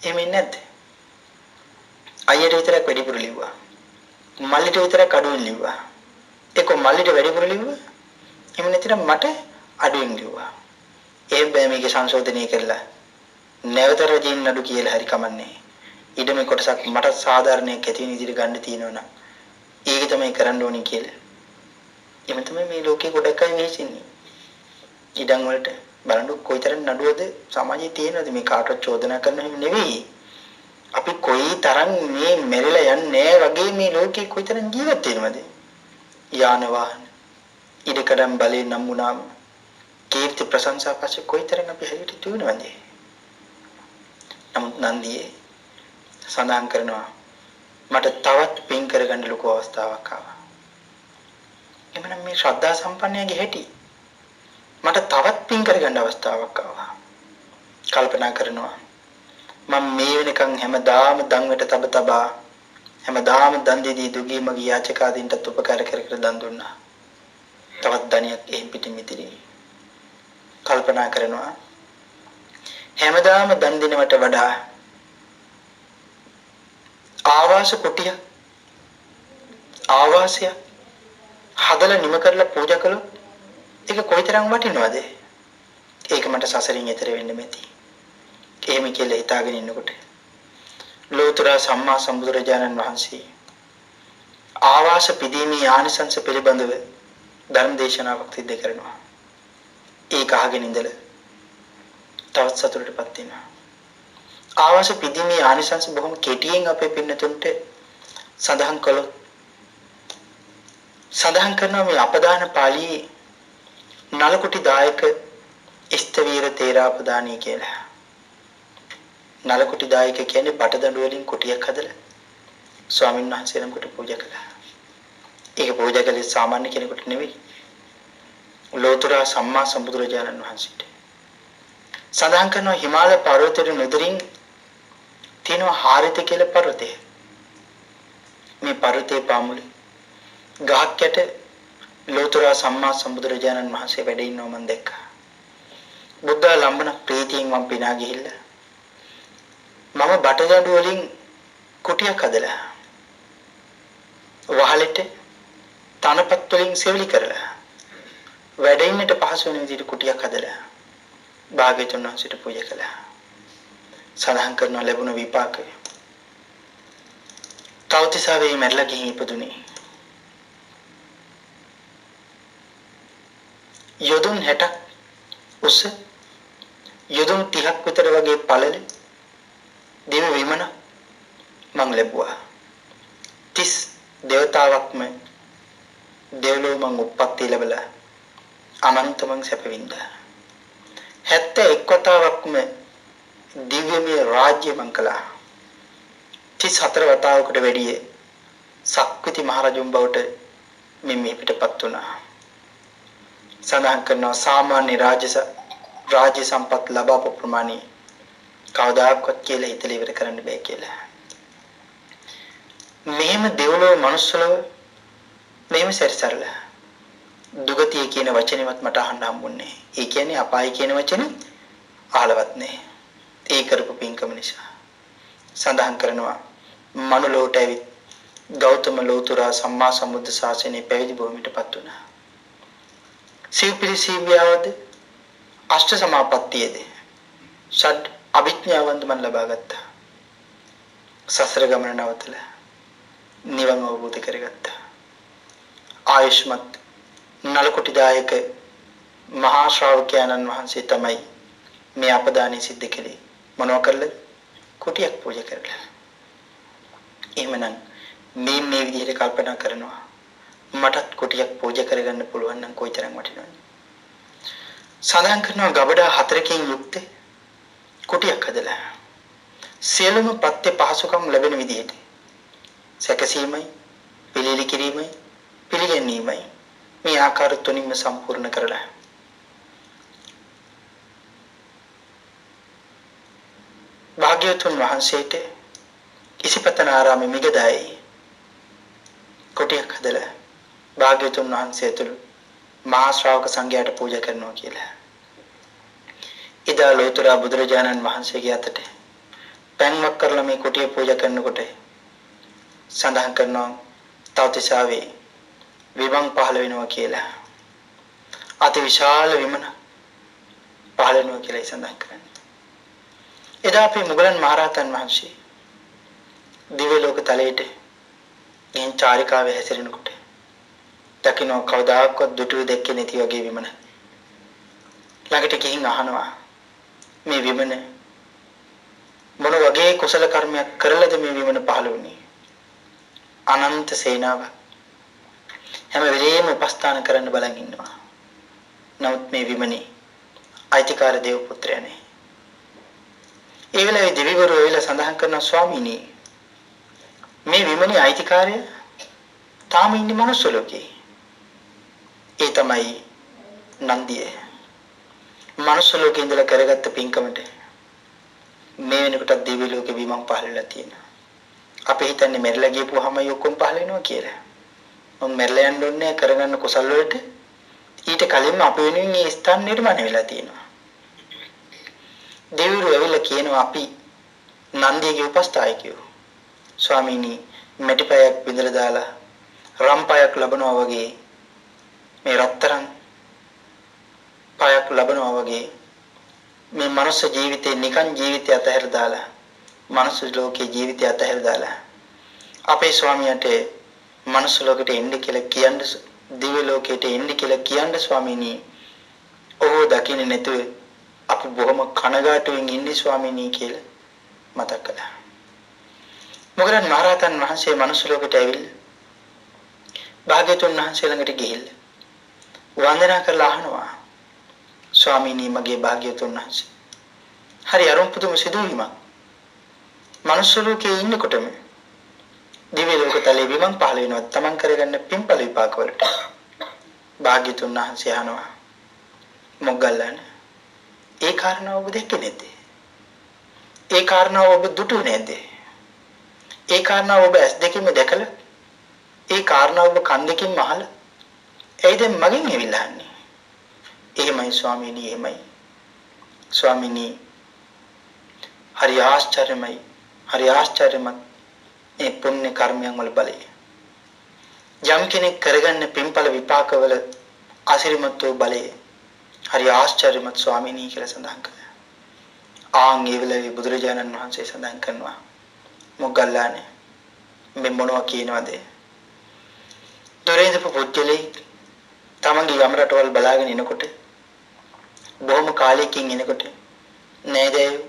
එහෙම ඉන්නේ නැද්ද? අයියට විතරක් වැඩිපුර ලිව්වා. මල්ලිට විතරක් අඩුවෙන් ලිව්වා. ඒක මල්ලිට වැඩිපුර ලිව්වා. එහෙම නැතිනම් මට අඩුවෙන් ලිව්වා. ඒ බෑ මේක සංශෝධනය කරලා නැවත රජින් නඩු කියලා හරි කමන්නේ. ඊටමේ කොටසක් මට සාධාරණයක් ඇති වෙන විදිහට ගන්න තියෙනවනම් ඒක තමයි කරන්න ඕනේ කියලා. එහෙම තමයි මේ ලෝකේ ගොඩක් අය වෙහිසින්නේ. ඉඩම් වලට බලන්න කොයිතරම් නඩුවද සමාජයේ තියෙනවද මේ කාටවත් චෝදනා කරන හැම නෙවෙයි. අපි කොයි තරම් මේ මෙරිලා යන්නේ වගේ මේ ලෝකේ කොයිතරම් ජීවත් වෙනවද? යාන වාහන ඉඩකඩම් බලේ නම් වුණාම කීර්ති ප්‍රශංසා පස්සේ කොයිතරම් අපි හැලියට තුනවද? නමුත් නන්දියේ සඳහන් කරනවා මට තවත් පින් කරගන්න ලොකු අවස්ථාවක් ආවා. එමනම් මේ ශ්‍රද්ධා සම්පන්නයාගේ හැටි මට තවත් පින් කරගන්න අවස්ථාවක් ආවා. කල්පනා කරනවා මම මේ වෙනකන් හැමදාම දන් වෙට තබා හැමදාම දන් දෙදී දුගී මගේ යාචකාදීන්ට උපකාර කර දන් දුන්නා. තවත් ධනියක් එහින් පිටින් මිදිරි. කල්පනා කරනවා හැමදාම දන් දෙනවට වඩා ආවාස කුටිය ආවාසය හදලා නිම කරලා පූජා කළොත් ඒක කොයිතරම් වටිනවද? ඒක මට සසරින් එතර වෙන්න මෙති. එහෙම කියලා හිතාගෙන ඉන්නකොට ලෝතර සම්මා සම්බුදුරජාණන් වහන්සේ ආවාස පිදීමේ ආනිසංස පිළිබඳව ධර්ම දේශනාවක් සිදු කරනවා. ඒක අහගෙන ඉඳලා තවත් සතුටටපත් වෙනවා. ආවාස පිදීමේ ආනිසංස බොහොම කෙටියෙන් අපේ පින්නතුන්ට සඳහන් කළොත් සඳහන් කරනවා මේ අපදාන පාළියේ නලකුටි දායක ස්තවීර තේරාපදානී කියලා. නලකුටි දායක කියන්නේ බටදඬු වලින් කුටියක් හදලා ස්වාමීන් වහන්සේ නමකට පූජා කළා. ඒක පූජා කළේ සාමාන්‍ය කෙනෙකුට නෙවෙයි. ලෝතර සම්මා සම්බුදුරජාණන් වහන්සේට. සඳහන් කරනවා හිමාලය පර්වතයේ නුදුරින් තියෙනවා හාරිත කියලා පර්වතය. මේ පර්වතයේ පාමුල ගහක් යට ලෝතර සම්මා සම්බුදුරජාණන් වහන්සේ වැඩ ඉන්නව මම දැක්කා. බුද්ධ ලම්බන ප්‍රීතියෙන් මම පිනා ගිහිල්ලා මම බටදඬු වලින් කුටියක් හදලා වහලෙට තනපත් වලින් සෙවිලි කරලා වැඩ ඉන්නට පහසු වෙන විදිහට කුටියක් හදලා භාග්‍යතුන් වහන්සේට පූජා කළා. සඳහන් කරනවා ලැබුණ විපාකය. තවතිසාවේ මැරලා ගිහින් ඉපදුනේ. යොදුන් 60ක් උස යොදුන් 30ක් විතර වගේ පළල දිව්‍ය විමන මං ලැබුවා. 30 දේවතාවක්ම දෙව්ලොව මං උප්පත්ති ලැබලා අනන්තමං සැප වින්දා. 71 වතාවක්ම දිව්‍යමය රාජ්‍ය මං කළා. 34 වතාවකට වැඩිය සක්විති මහරජුන් බවට මේ පිටපත් වුණා. සඳහන් කරනවා සාමාන්‍ය රාජ්‍ය සම්පත් ලබාපු ප්‍රමාණය කවදාකවත් කියලා හිතලා ඉවර කරන්න බෑ කියලා. මෙහෙම දෙව්ලොව මනුස්සලව මෙහෙම සැරිසරලා දුගතිය කියන වචනේවත් මට අහන්න හම්බුන්නේ. ඒ කියන්නේ අපාය කියන වචනේ අහලවත් නැහැ. ඒ කරපු පින්කම නිසා. සඳහන් කරනවා මනුලෝට ඇවිත් ගෞතම ලෝතුරා සම්මා සම්බුද්ධ ශාසනයේ පැවිදි භූමියටපත් වුණා. සීපිරිසීවියවද අෂ්ට සමාපත්තියේද ෂඩ් අභිඥාවන්ත මන් ලබා ගත්තා. සසර ගමන නවතලා නිවන් අවබෝධ කරගත්තා. ආයුෂ්මත් නලකොටි දායක මහා ශ්‍රාවකයන්න් වහන්සේ තමයි මේ අපදානෙ සිද්ධ කළේ. මොනවා කරලද? කුටියක් පූජා කරලා. එහෙමනම් මේ විදිහට කල්පනා කරනවා මටත් කුටියක් පූජා කරගන්න පුළුවන් නම් කොයිතරම් වටිනවද? සඳහන් කරනවා ගබඩා 4කින් යුක්ත කුටියක් හදලා සියලුම පත්‍ය පහසුකම් ලැබෙන විදිහට සැකසීමයි පිළිලි කිරීමයි පිළිගැනීමයි මේ ආකාර තුනින්ම සම්පූර්ණ කරලා භාග්‍යවතුන් වහන්සේට ඉසිපතන ආරාමයේ මිගදායි කොටියක් හදලා භාග්‍යවතුන් වහන්සේ තුළු මහා ශ්‍රාවක සංඝයාට පූජා කරනවා කියලා. එදා ලෝතර බුදුරජාණන් වහන්සේගේ අතට පැන්වක් කරලා මේ කොටිය පූජා කරනකොට සඳහන් කරනවා තවතිසාවේ විමන් පහළ වෙනවා කියලා. අති විශාල විමන පහළ වෙනවා කියලා සඳහන් කරන්නේ. එදා අපි මුගලන් මහරහතන් වහන්සේ දිව්‍ය ලෝක තලයට ගෙන් චාරිකාවේ හැසිරෙනකොට දකින්න කවදාකවත් දුටුවේ දැක්කේ නැති වගේ විමන ළඟට ගිහින් අහනවා මේ විමන මොන වගේ කුසල කර්මයක් කරලාද මේ විමන පහළ වුණේ? අනන්ත සේනාව හැම වෙලේම උපස්ථාන කරන්න බලන් ඉන්නවා. නමුත් මේ විමනේ අයිතිකාර දේව පුත්‍රයනේ. ඒ වෙලාවේ දෙවිවරු එවිලා සඳහන් කරන ස්වාමීනි මේ විමනේ අයිතිකාරය තාම ඉන්නේ මනුස්ස ලෝකේ. ඒ තමයි නන්දිය. මනුස්ස ලෝකේ ඉඳලා කරගත්ත පින්කමට මේ වෙනකොට දිව්‍ය ලෝකේ විමන් පහළ වෙලා තියෙනවා. අපි හිතන්නේ මෙරළා ගියපුවාම ඔක්කොම පහළ වෙනවා කියලා. මම මෙරළා යන්න ඕනේ කරගන්න කුසල් වලට ඊට කලින්ම අප වෙනුවෙන් මේ ස්ථාන නිර්මාණය වෙලා තියෙනවා. දෙවිවරු ඇවිල්ලා කියනවා අපි නන්දියගේ උපස්ථායකයෝ. ස්වාමීනි මෙටිපයක් විඳලා දාලා රම්පයක් ලැබනවා වගේ මේ රත්තරන් පයක් ලැබනවා වගේ මේ මනුස්ස ජීවිතේ නිකන් ජීවිතය අතහැර දාලා මනුස්ස ලෝකේ ජීවිතය අතහැර දාලා අපේ ස්වාමියාට මනුස්ස ලෝකෙට එන්න කියලා කියන්න දිව්‍ය ලෝකෙට එන්න කියලා කියන්න ස්වාමීනි ඔහු දකින්නේ නැතුව අපි බොහොම කනගාටුවෙන් ඉන්නේ ස්වාමීනි කියලා මතක් කළා. මොගලන් මහරහතන් වහන්සේ මනුස්ස ලෝකෙට ඇවිල්ලා භාග්‍යවතුන් වහන්සේ ළඟට ගිහිල්ලා වන්දනා කරලා අහනවා ස්වාමීනි මගේ භාග්‍යවතුන් වහන්සේ හරි අරුම් පුදුම සිදුවීමක් මනුස්ස ලෝකේ ඉන්නකොටම දිව්‍ය ලෝක තලයේ විමන් පහළ වෙනවා තමන් කරගන්න පින්පල විපාක වලට භාග්‍යවතුන් වහන්සේ අහනවා මොග්ගල්ලාන ඒ කාරණාව ඔබ දැක්කේ නැද්ද? ඒ කාරණාව ඔබ දුටුවේ නැද්ද? ඒ කාරණාව ඔබ ඇස් දෙකින්ම දැකලා ඒ කාරණාව ඔබ කන් දෙකින්ම අහලා එයිද මගෙන් ඇවිල්ලා අහන්නේ? එහෙමයි ස්වාමීනි එහෙමයි. ස්වාමීනි හරි ආශ්චර්යමයි හරි ආශ්චර්යමත් මේ පුණ්‍ය කර්මයන් වල බලය. යම් කෙනෙක් කරගන්න පින්පල විපාකවල අසිරිමත් වූ බලය හරි ආශ්චර්යමත් ස්වාමීනි කියලා සඳහන් කළා. ආන් ඒ වෙලාවේ බුදුරජාණන් වහන්සේ සඳහන් කරනවා මොග්ගල්ලානේ මේ මොනවා කියනවද? දොරේදපු පුජ්‍යලේ තමන්ගේ යම් රටවල් බලාගෙන එනකොට බොහොම කාලයකින් එනකොට නෑදෑයෝ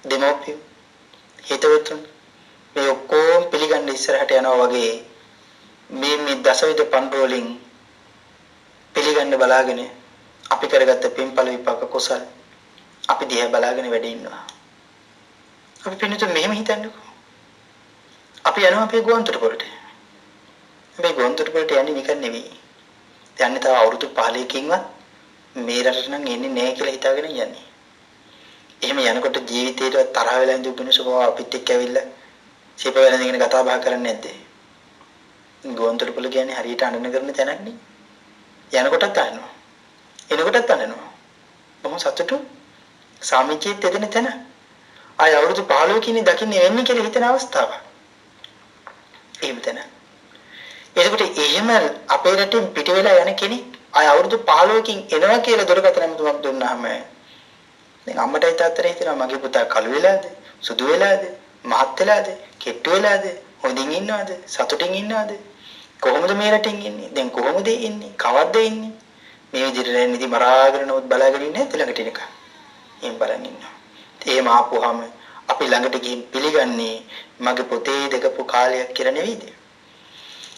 දෙමෝපියෝ හිතවතුන් මේ ඔක්කොම පිළිගන්න ඉස්සරහට යනවා වගේ මේ දසවිධ පන්රෝලින් පිළිගන්න බලාගෙන අපි කරගත්ත පින්පල විපාක කුසල් අපි දිහා බලාගෙන වැඩ ඉන්නවා. අපි පින්නතු මෙහෙම හිතන්නකෝ. අපි යනවා අපේ ගුවන්තොටුපළට. මේ ගුවන්තොටුපළට යන්නේ නිකන් නෙවෙයි. යන්නේ තව අවුරුදු 15කින්වත් මේ රටට නම් එන්නේ නැහැ කියලා හිතාගෙන යන්නේ. එහෙම යනකොට ජීවිතේට තරහ වෙලා ඉඳු මිනිස්සු බව අපිත් එක්ක ඇවිල්ලා සිප වෙනදගෙන කතා බහ කරන්නේ නැද්ද? ගුවන්තොටුපළ කියන්නේ හරියට අඬන කරන තැනක් නේ. යනකොටත් අඬනවා. එනකොටත් අඬනවා. බොහොම සතුටු සාමිචිත් එදෙන තැන. ආය අවුරුදු 15කින් දකින්නේ වෙන්නේ කියලා හිතන අවස්ථාවක්. එහෙම තැන. එතකොට එහෙම අපේ රටෙන් පිට වෙලා යන කෙනෙක් ආය අවුරුදු 15කින් එනවා කියලා දුරකථන නම්තුමක් දුන්නාම දැන් අම්මටයි තාත්තටයි හිතනවා මගේ පුතා කළු වෙලාද සුදු වෙලාද මහත් වෙලාද කෙට්ටු වෙලාද හොඳින් ඉන්නවද සතුටින් ඉන්නවද කොහොමද මේ රටෙන් ඉන්නේ දැන් කොහොමද ඉන්නේ කවද්ද ඉන්නේ මේ විදිහට නිදි මරාගෙන නමුත් බලාගෙන ඉන්නේ ළඟට එනකම් එහෙම බලන් ඉන්නවා එහෙම ආපුවාම අපි ළඟට ගිහින් පිළිගන්නේ මගේ පොතේ දැකපු කාලයක් කියලා නෙවෙයිද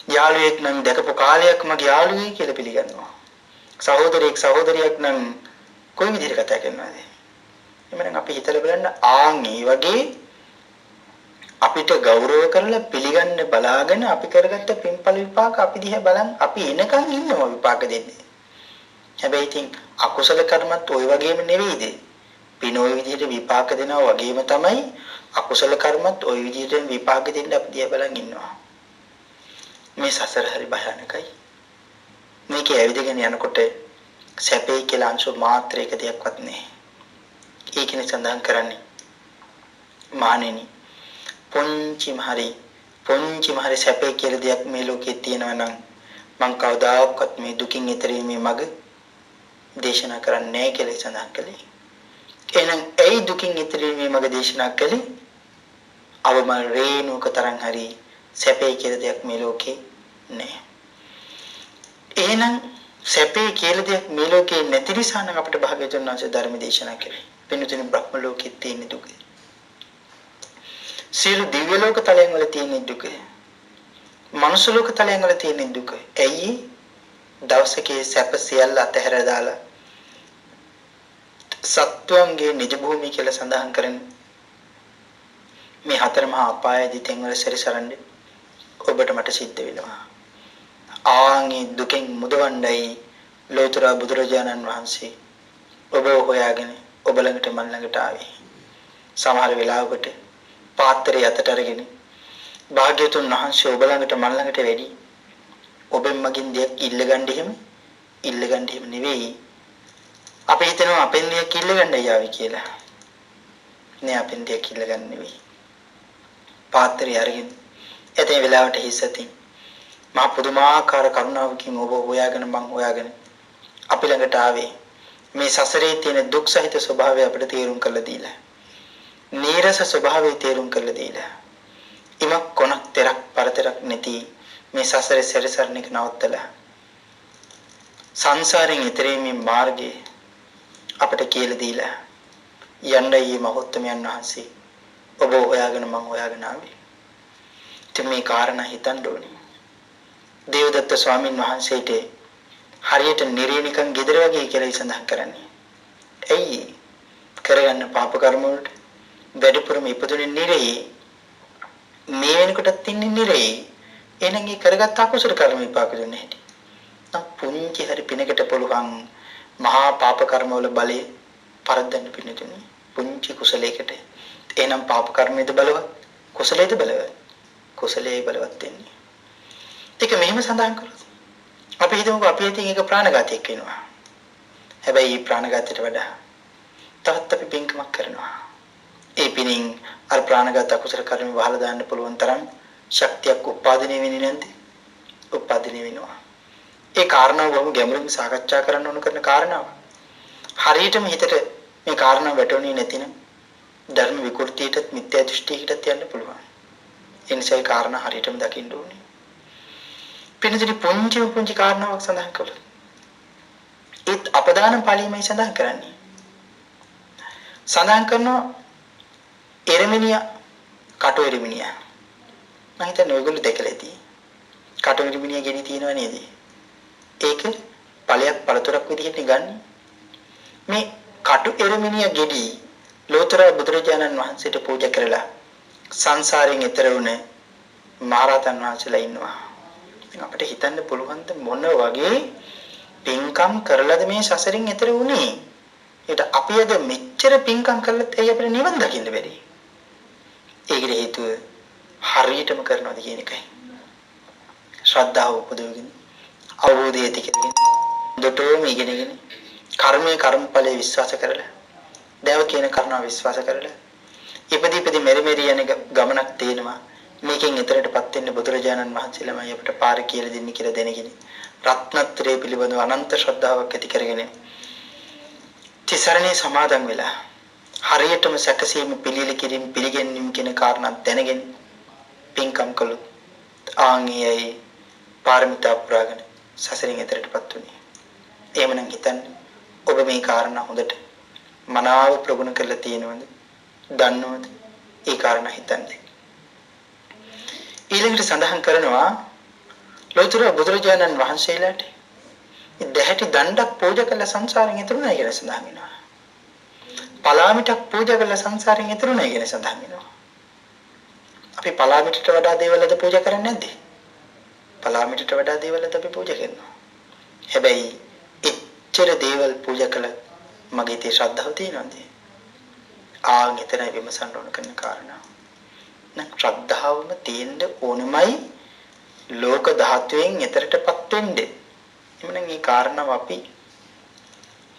යාළුවෙක් නම් දැකපු කාලයක් මගේ යාළුවෙක් කියලා පිළිගන්නවා සහෝදරයෙක් සහෝදරියක් නම් කොයි විදිහට කතා කරනවද එමනම් අපි හිතලා බලන්න ආන් මේ වගේ අපිට ගෞරව කරලා පිළිගන්න බලාගෙන අපි කරගත්ත පින්පල විපාක අපි දිහා බලන් අපි එනකන් ඉන්නවා විපාක දෙන්නේ. හැබැයි ඉතින් අකුසල කර්මත් ওই වගේම නෙවෙයිද? පින ওই විදිහට විපාක දෙනවා වගේම තමයි අකුසල කර්මත් ওই විදිහට විපාක දෙන්න අපි දිහා බලන් ඉන්නවා. මේ සසර හරි භයානකයි. මේකේ ඇවිදගෙන යනකොට සැපේ කියලා අංශු මාත්‍රයක දෙයක්වත් නැහැ. ඒකනේ සඳහන් කරන්නේ. මානෙනි පොන්චිම හරි සැපේ කියලා දෙයක් මේ ලෝකේ තියෙනවා නම් මං කවදාකවත් මේ දුකින් ඈතරීමේ මඟ දේශනා කරන්නේ නැහැ කියලා සඳහන් කළේ. එහෙනම් ඒ දුකින් ඈතරීමේ මඟ දේශනා කළේ අවම රේණුක තරම් හරි සැපේ කියලා දෙයක් මේ ලෝකේ නැහැ. එහෙනම් සැපේ කියලා දෙයක් මේ ලෝකේ නැති නිසා නම් අපිට භාග්‍යවතුන් වහන්සේ ධර්ම දේශනා කළේ. වෙනුතුනේ බ්‍රහ්ම ලෝකෙත් තියෙන දුක. සියලු දිව්‍ය ලෝක තලයන් වල තියෙන දුක. මනුෂ්‍ය ලෝක තලයන් වල තියෙන දුක. ඇයි? දවසකේ සැප සියල්ල අතහැර දාලා සත්වංගේ නිජ භූමිය කියලා සඳහන් කරන මේ හතර මහා අපායදී තෙන්වල සැරිසරන්නේ ඔබට මට සිද්ධ වෙනවා. ආන්ගේ දුකෙන් මුදවන්නයි ලෝතර බුදුරජාණන් වහන්සේ ඔබ හොයාගෙන ඔබ ළඟට මන් ළඟට ආවේ. සමහර වෙලාවකට පාත්‍රය අතට අරගෙන භාග්‍යතුන් වහන්සේ ඔබ ළඟට මන් ළඟට වැඩි ඔබෙන් මගින් දෙයක් ඉල්ලගන්න එහෙම නෙවෙයි. අපි හිතනවා අපෙන් දෙයක් ඉල්ලගන්න යාවි කියලා. නෑ අපෙන් දෙයක් ඉල්ලගන්න නෙවෙයි. පාත්‍රය අරගෙන එතේ වෙලාවට හිස්සතින් මා පුදුමාකාර කරුණාවකින් ඔබ හොයාගෙන මං හොයාගෙන අපි ළඟට ආවේ. මේ සසරේ තියෙන දුක් සහිත ස්වභාවය අපිට තේරුම් කරලා දීලා. නීරස ස්වභාවය තේරුම් කරලා දීලා. ඉමක් කොනක් තරක් පරතරක් නැති මේ සසරේ සැරිසරන එක නවත්තලා සංසාරයෙන් ඈතරීමේ මාර්ගය අපිට කියලා දීලා යන්නයි මහොත්තමයන් වහන්සේ ඔබ හොයාගෙන මං හොයාගෙන ආවේ. ඉතින් මේ කාරණා හිතන්න ඕනේ. දේවදත්ත ස්වාමීන් වහන්සේට හරියට නිරේනිකන් ගෙදර වගේ කියලා සඳහන් කරන්නේ. ඇයි? කරගන්න පාප කර්ම වලට වැඩිපුරම ඉපදුනේ නිරේ. මේ වෙනකොටත් ඉන්නේ නිරේ. එහෙනම් ඒ කරගත් අකුසල කර්ම විපාක දුන්නේ නැහැටි. නම් පුංචි හරි පිනකට පුළුවන් මහා පාප කර්ම වල බලය පරද්දන්න පින්නතුනේ. පුංචි කුසලයකට. එහෙනම් පාප කර්මයේද බලවත්? කුසලයේද බලවත්? කුසලයේ බලවත් වෙන්නේ. ඒක මෙහෙම සඳහන් කරලා අපි හිතමුකෝ අපි හිතින් එක ප්‍රාණඝාතයක් වෙනවා. හැබැයි මේ ප්‍රාණඝාතයට වඩා තවත් අපි පින්කමක් කරනවා. ඒ පිනින් අර ප්‍රාණඝාත අකුසල කර්ම වහලා දාන්න පුළුවන් තරම් ශක්තියක් උපාදිනේ වෙන්නේ නැන්ද? උපාදිනේ වෙනවා. ඒ කාරණාව වගේම ගැඹුරින් සාකච්ඡා කරන්න ඕන කරන කාරණාව. හරියටම හිතට මේ කාරණාව වැටුනේ නැතිනම් ධර්ම විකෘතියටත් මිත්‍යා දෘෂ්ටියකටත් යන්න පුළුවන්. ඒ නිසා ඒ කාරණා හරියටම දකින්න ඕනේ. පින්නදී පුංචි කාරණාවක් සඳහන් කළා. ඒත් අපදාන පාළියමයි සඳහන් කරන්නේ. සඳහන් කරනවා එරමිනියා කටු එරමිනියා. මම හිතන්නේ ඔයගොල්ලෝ දැකලා ඇති. කටු එරමිනියා ගෙඩි තියෙනව නේද? ඒක ඵලයක් පළතුරක් විදිහට ගන්න. මේ කටු එරමිනියා ගෙඩි ලෝතර බුදුරජාණන් වහන්සේට පූජා කරලා සංසාරයෙන් ඈතර වුණ මහරහතන් වහන්සේලා ඉන්නවා. අපිට හිතන්න පුළුවන් මොන වගේ පින්කම් කරලාද මේ සසරින් ඈතර වුනේ? ඒට අපි අද මෙච්චර පින්කම් කළත් ඇයි අපිට නිවන් දකින්න බැරි? ඒකට හේතුව හරියටම කරනවද කියන එකයි. ශ්‍රද්ධාව උපදවගෙන අවබෝධය ඇති කරගෙන දොටෝම ඉගෙනගෙන කර්මයේ කර්මඵලයේ විශ්වාස කරලා දේව කියන කරුණාව විශ්වාස කරලා ඉපදී මෙරි යන ගමනක් තියෙනවා. මේකෙන් ඈතරටපත් වෙන්න බුදුරජාණන් වහන්සේලාමයි අපිට පාර කියලා දෙන්නේ කියලා දැනගෙන රත්නත්‍රයේ පිළිබඳව අනන්ත ශ්‍රද්ධාවක් ඇති කරගෙන තිසරණේ සමාදන් වෙලා හරියටම සැකසීම පිළිලකිරීම පිළිගැනීම කියන කාරණා දැනගෙන පින්කම් කළොත් ආන්ගියයි පාරමිතා පුරාගෙන සසරින් ඈතරටපත් උනේ. එහෙමනම් හිතන්න ඔබ මේ කාරණා හොඳට මනාව ප්‍රගුණ කරලා තියෙනවද? දන්නවද? ඒ කාරණා හිතන්නේ. ඊළඟට සඳහන් කරනවා ලෝතර බුදුරජාණන් වහන්සේලාට දෙහැටි දණ්ඩක් පූජා කළ සංසාරයෙන් ඈතරුණා කියලා සඳහන් වෙනවා. පලාමිටක් පූජා කළ සංසාරයෙන් ඈතරුණා කියලා සඳහන් වෙනවා. අපි පලාමිටට වඩා දේවල්ද පූජා කරන්නේ නැද්ද? පලාමිටට වඩා දේවල්ද අපි පූජා කරනවා. හැබැයි එච්චර දේවල් පූජා කළ මගේ තේ ශ්‍රද්ධාව තියෙනවද? ආන් එතනයි විමසන්න ඕන කරන කාරණා. නම් ශ්‍රද්ධාවම තියෙන්න ඕනමයි ලෝක ධාතුවෙන් එතරටපත් වෙන්නේ. එමනම් මේ කාරණාව අපි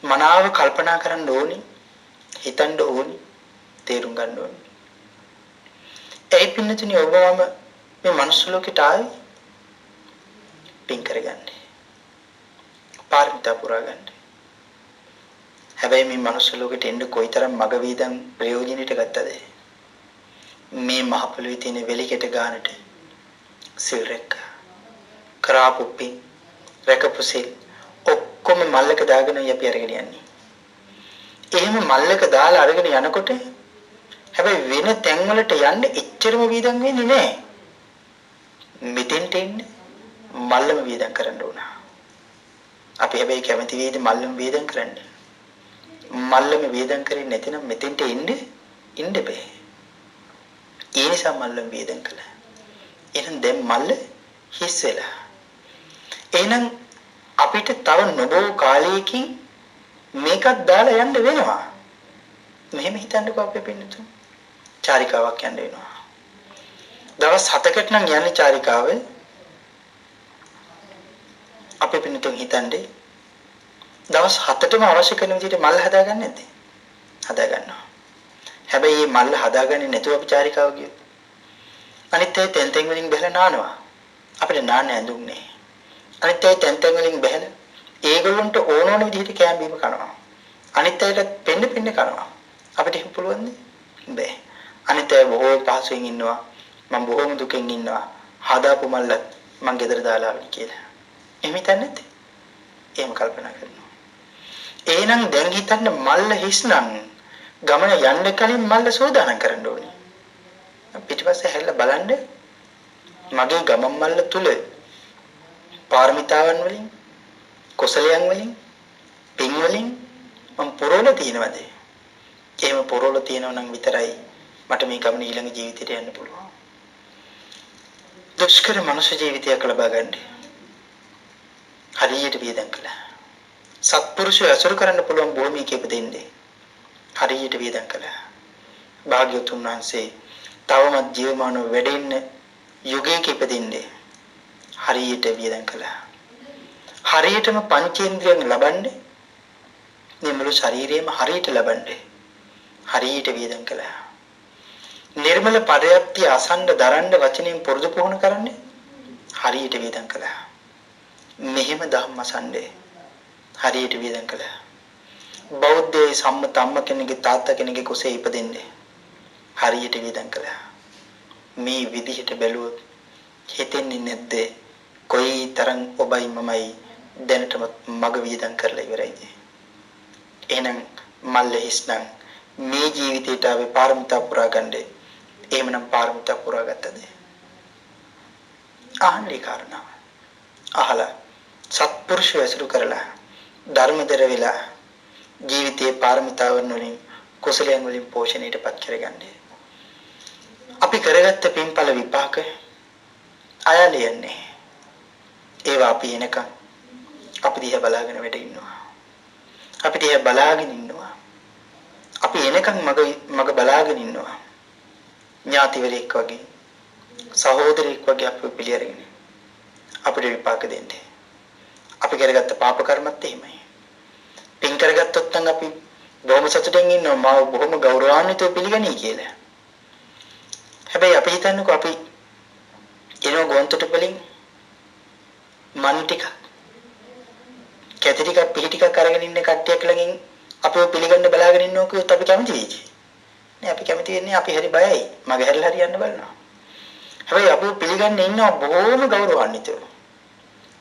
මනාව කල්පනා කරන්න ඕනි, හිතන්න ඕනි, තේරුම් ගන්න ඕනි. ඒ පින්නතුනි ඔබවම මේ මනුස්ස ලෝකෙට ආවේ පින් කරගන්නේ. පාරමිතා පුරාගන්න. හැබැයි මේ මනුස්ස ලෝකෙට එන්න කොයිතරම් මග වේදන් ප්‍රයෝජනෙට ගත්තද? මේ මහ පොළොවේ තියෙන වෙලිකෙට ගන්නට සිල් රැක්ක. කරාපු පින් රැකපු සිල් ඔක්කොම මල්ලක දාගෙන අපි අරගෙන යන්නේ. එහෙම මල්ලක දාලා අරගෙන යනකොට හැබැයි වෙන තැන් වලට යන්න එච්චරම වේදන් වෙන්නේ නැහැ. මෙතෙන්ට එන්නේ මල්ලම වේදන් කරන්න ඕන. අපි හැබැයි කැමති වේද මල්ලම වේදන් කරන්න. මල්ලම වේදන් කරේ නැතිනම් මෙතෙන්ට ඉන්න බෑ. ඒ නිසා මල්ලම වේදන් කළා. එහෙනම් දැන් මල්ල හිස් වෙලා. එහෙනම් අපිට තව නොබෝ කාලයකින් මේකත් දාලා යන්න වෙනවා. මෙහෙම හිතන්නකෝ අපේ පින්නතුන්. චාරිකාවක් යන්න වෙනවා. දවස් 7කට නම් යන්නේ චාරිකාව. අපේ පින්නතුන් හිතන්නේ දවස් 7ටම අවශ්‍ය කරන විදිහට මල් හදාගන්නේ නැද්ද? හදා ගන්නවා. හැබැයි මේ මල් හදාගන්නේ නැතුව අපි චාරිකාව ගියොත් අනිත් ඒ තෙන් වලින් බහලා නානවා. අපිට නාන්න ඇඳුන්නේ. අනිත් ඒ තෙන් වලින් බහලා ඒගොල්ලන්ට ඕන විදිහට කෑම බීම කනවා. අනිත් අයට පෙන්න කනවා. අපිට එහෙම පුළුවන්ද? බෑ. අනිත් අය බොහෝ පහසුවෙන් ඉන්නවා. මම බොහොම දුකෙන් ඉන්නවා. හදාපු මල්ලත් මං ගෙදර දාලා ආවි කියලා. එහෙම හිතන්නේ නැද්ද? එහෙම කල්පනා කරනවා. එහෙනම් දැන් හිතන්න මල්ල හිස්නම් ගමන යන්න කලින් මල්ල සෝදානම් කරන්න ඕනේ. පිටිපස්සේ හැරිලා බලන්න මගේ ගමන් මල්ල තුල පාරමිතාවන් වලින් කුසලයන් වලින් පින් වලින් මම පුරවල තියෙනවද? එහෙම පුරවල තියෙනව නම් විතරයි මට මේ ගමන ඊළඟ ජීවිතයට යන්න පුළුවන්. දුෂ්කර මනුෂ්‍ය ජීවිතයක් ලබා ගන්න. හරියට වේදන් කළා. සත්පුරුෂය අසුර කරන්න පුළුවන් භූමියක ඉපදෙන්නේ. හරියට වේදන් කළා. භාග්‍යවතුන් වහන්සේ තවමත් ජීවමානව වැඩෙන්න යුගයක ඉපදින්නේ. හරියට වේදන් කළා. හරියටම පංචේන්ද්‍රියන් ලබන්නේ මේ මුළු ශරීරයම හරියට ලබන්නේ. හරියට වේදන් කළා. නිර්මල පරයප්ති අසන්න දරන්න වචනෙන් පුරුදු පුහුණු කරන්නේ හරියට වේදන් කළා. මෙහෙම ධම්ම අසන්නේ හරියට වේදන් කළා. බෞද්ධයේ සම්මත අම්ම කෙනෙක්ගේ තාත්තා කෙනෙක්ගේ කුසේ ඉපදෙන්නේ හරියට වේදන් කළා. මේ විදිහට බැලුවොත් හිතෙන්නේ නැද්ද කොයි තරම් ඔබයි මමයි දැනටම මග වේදන් කරලා ඉවරයිද? එහෙනම් මල්ල හිස්නම් මේ ජීවිතයට ආවේ පාරමිතා පුරා ගන්නේ. එහෙමනම් පාරමිතා පුරා ගත්තද? අහන්නේ කාරණාව. අහලා සත්පුරුෂය ඇසුරු කරලා ධර්මදර වෙලා ජීවිතයේ පාරමිතාවන් වලින් කුසලයන් වලින් පෝෂණයටපත් කරගන්නේ. අපි කරගත්ත පින්ඵල විපාක අයලියන්නේ. ඒවා අපි එනකන් අපි දිහා බලාගෙන වැඩ ඉන්නවා. අපි දිහා බලාගෙන ඉන්නවා. අපි එනකන් මග බලාගෙන ඉන්නවා. ඥාතිවරයෙක් වගේ සහෝදරයෙක් වගේ අපිව පිළිඅරගෙන අපිට විපාක දෙන්නේ. අපි කරගත්ත පාප කර්මත් එහෙමයි. පින් කරගත්තොත් නම් අපි බොහොම සතුටින් ඉන්නවා. මාව බොහොම ගෞරවාන්විතව පිළිගනී කියලා. හැබැයි අපි හිතන්නකෝ අපි එනවා ගොන්තොට වලින් මන් ටික කැටි ටිකක් පිහි ටිකක් අරගෙන ඉන්න කට්ටියක් ළඟින් අපිව පිළිගන්න බලාගෙන ඉන්නවා කිව්වොත් අපි කැමති වෙයිද? නේ අපි කැමති වෙන්නේ අපි හරි බයයි. මගේ හැරිලා හරියන්න බලනවා. හැබැයි අපිව පිළිගන්න ඉන්නවා බොහොම ගෞරවාන්විතව.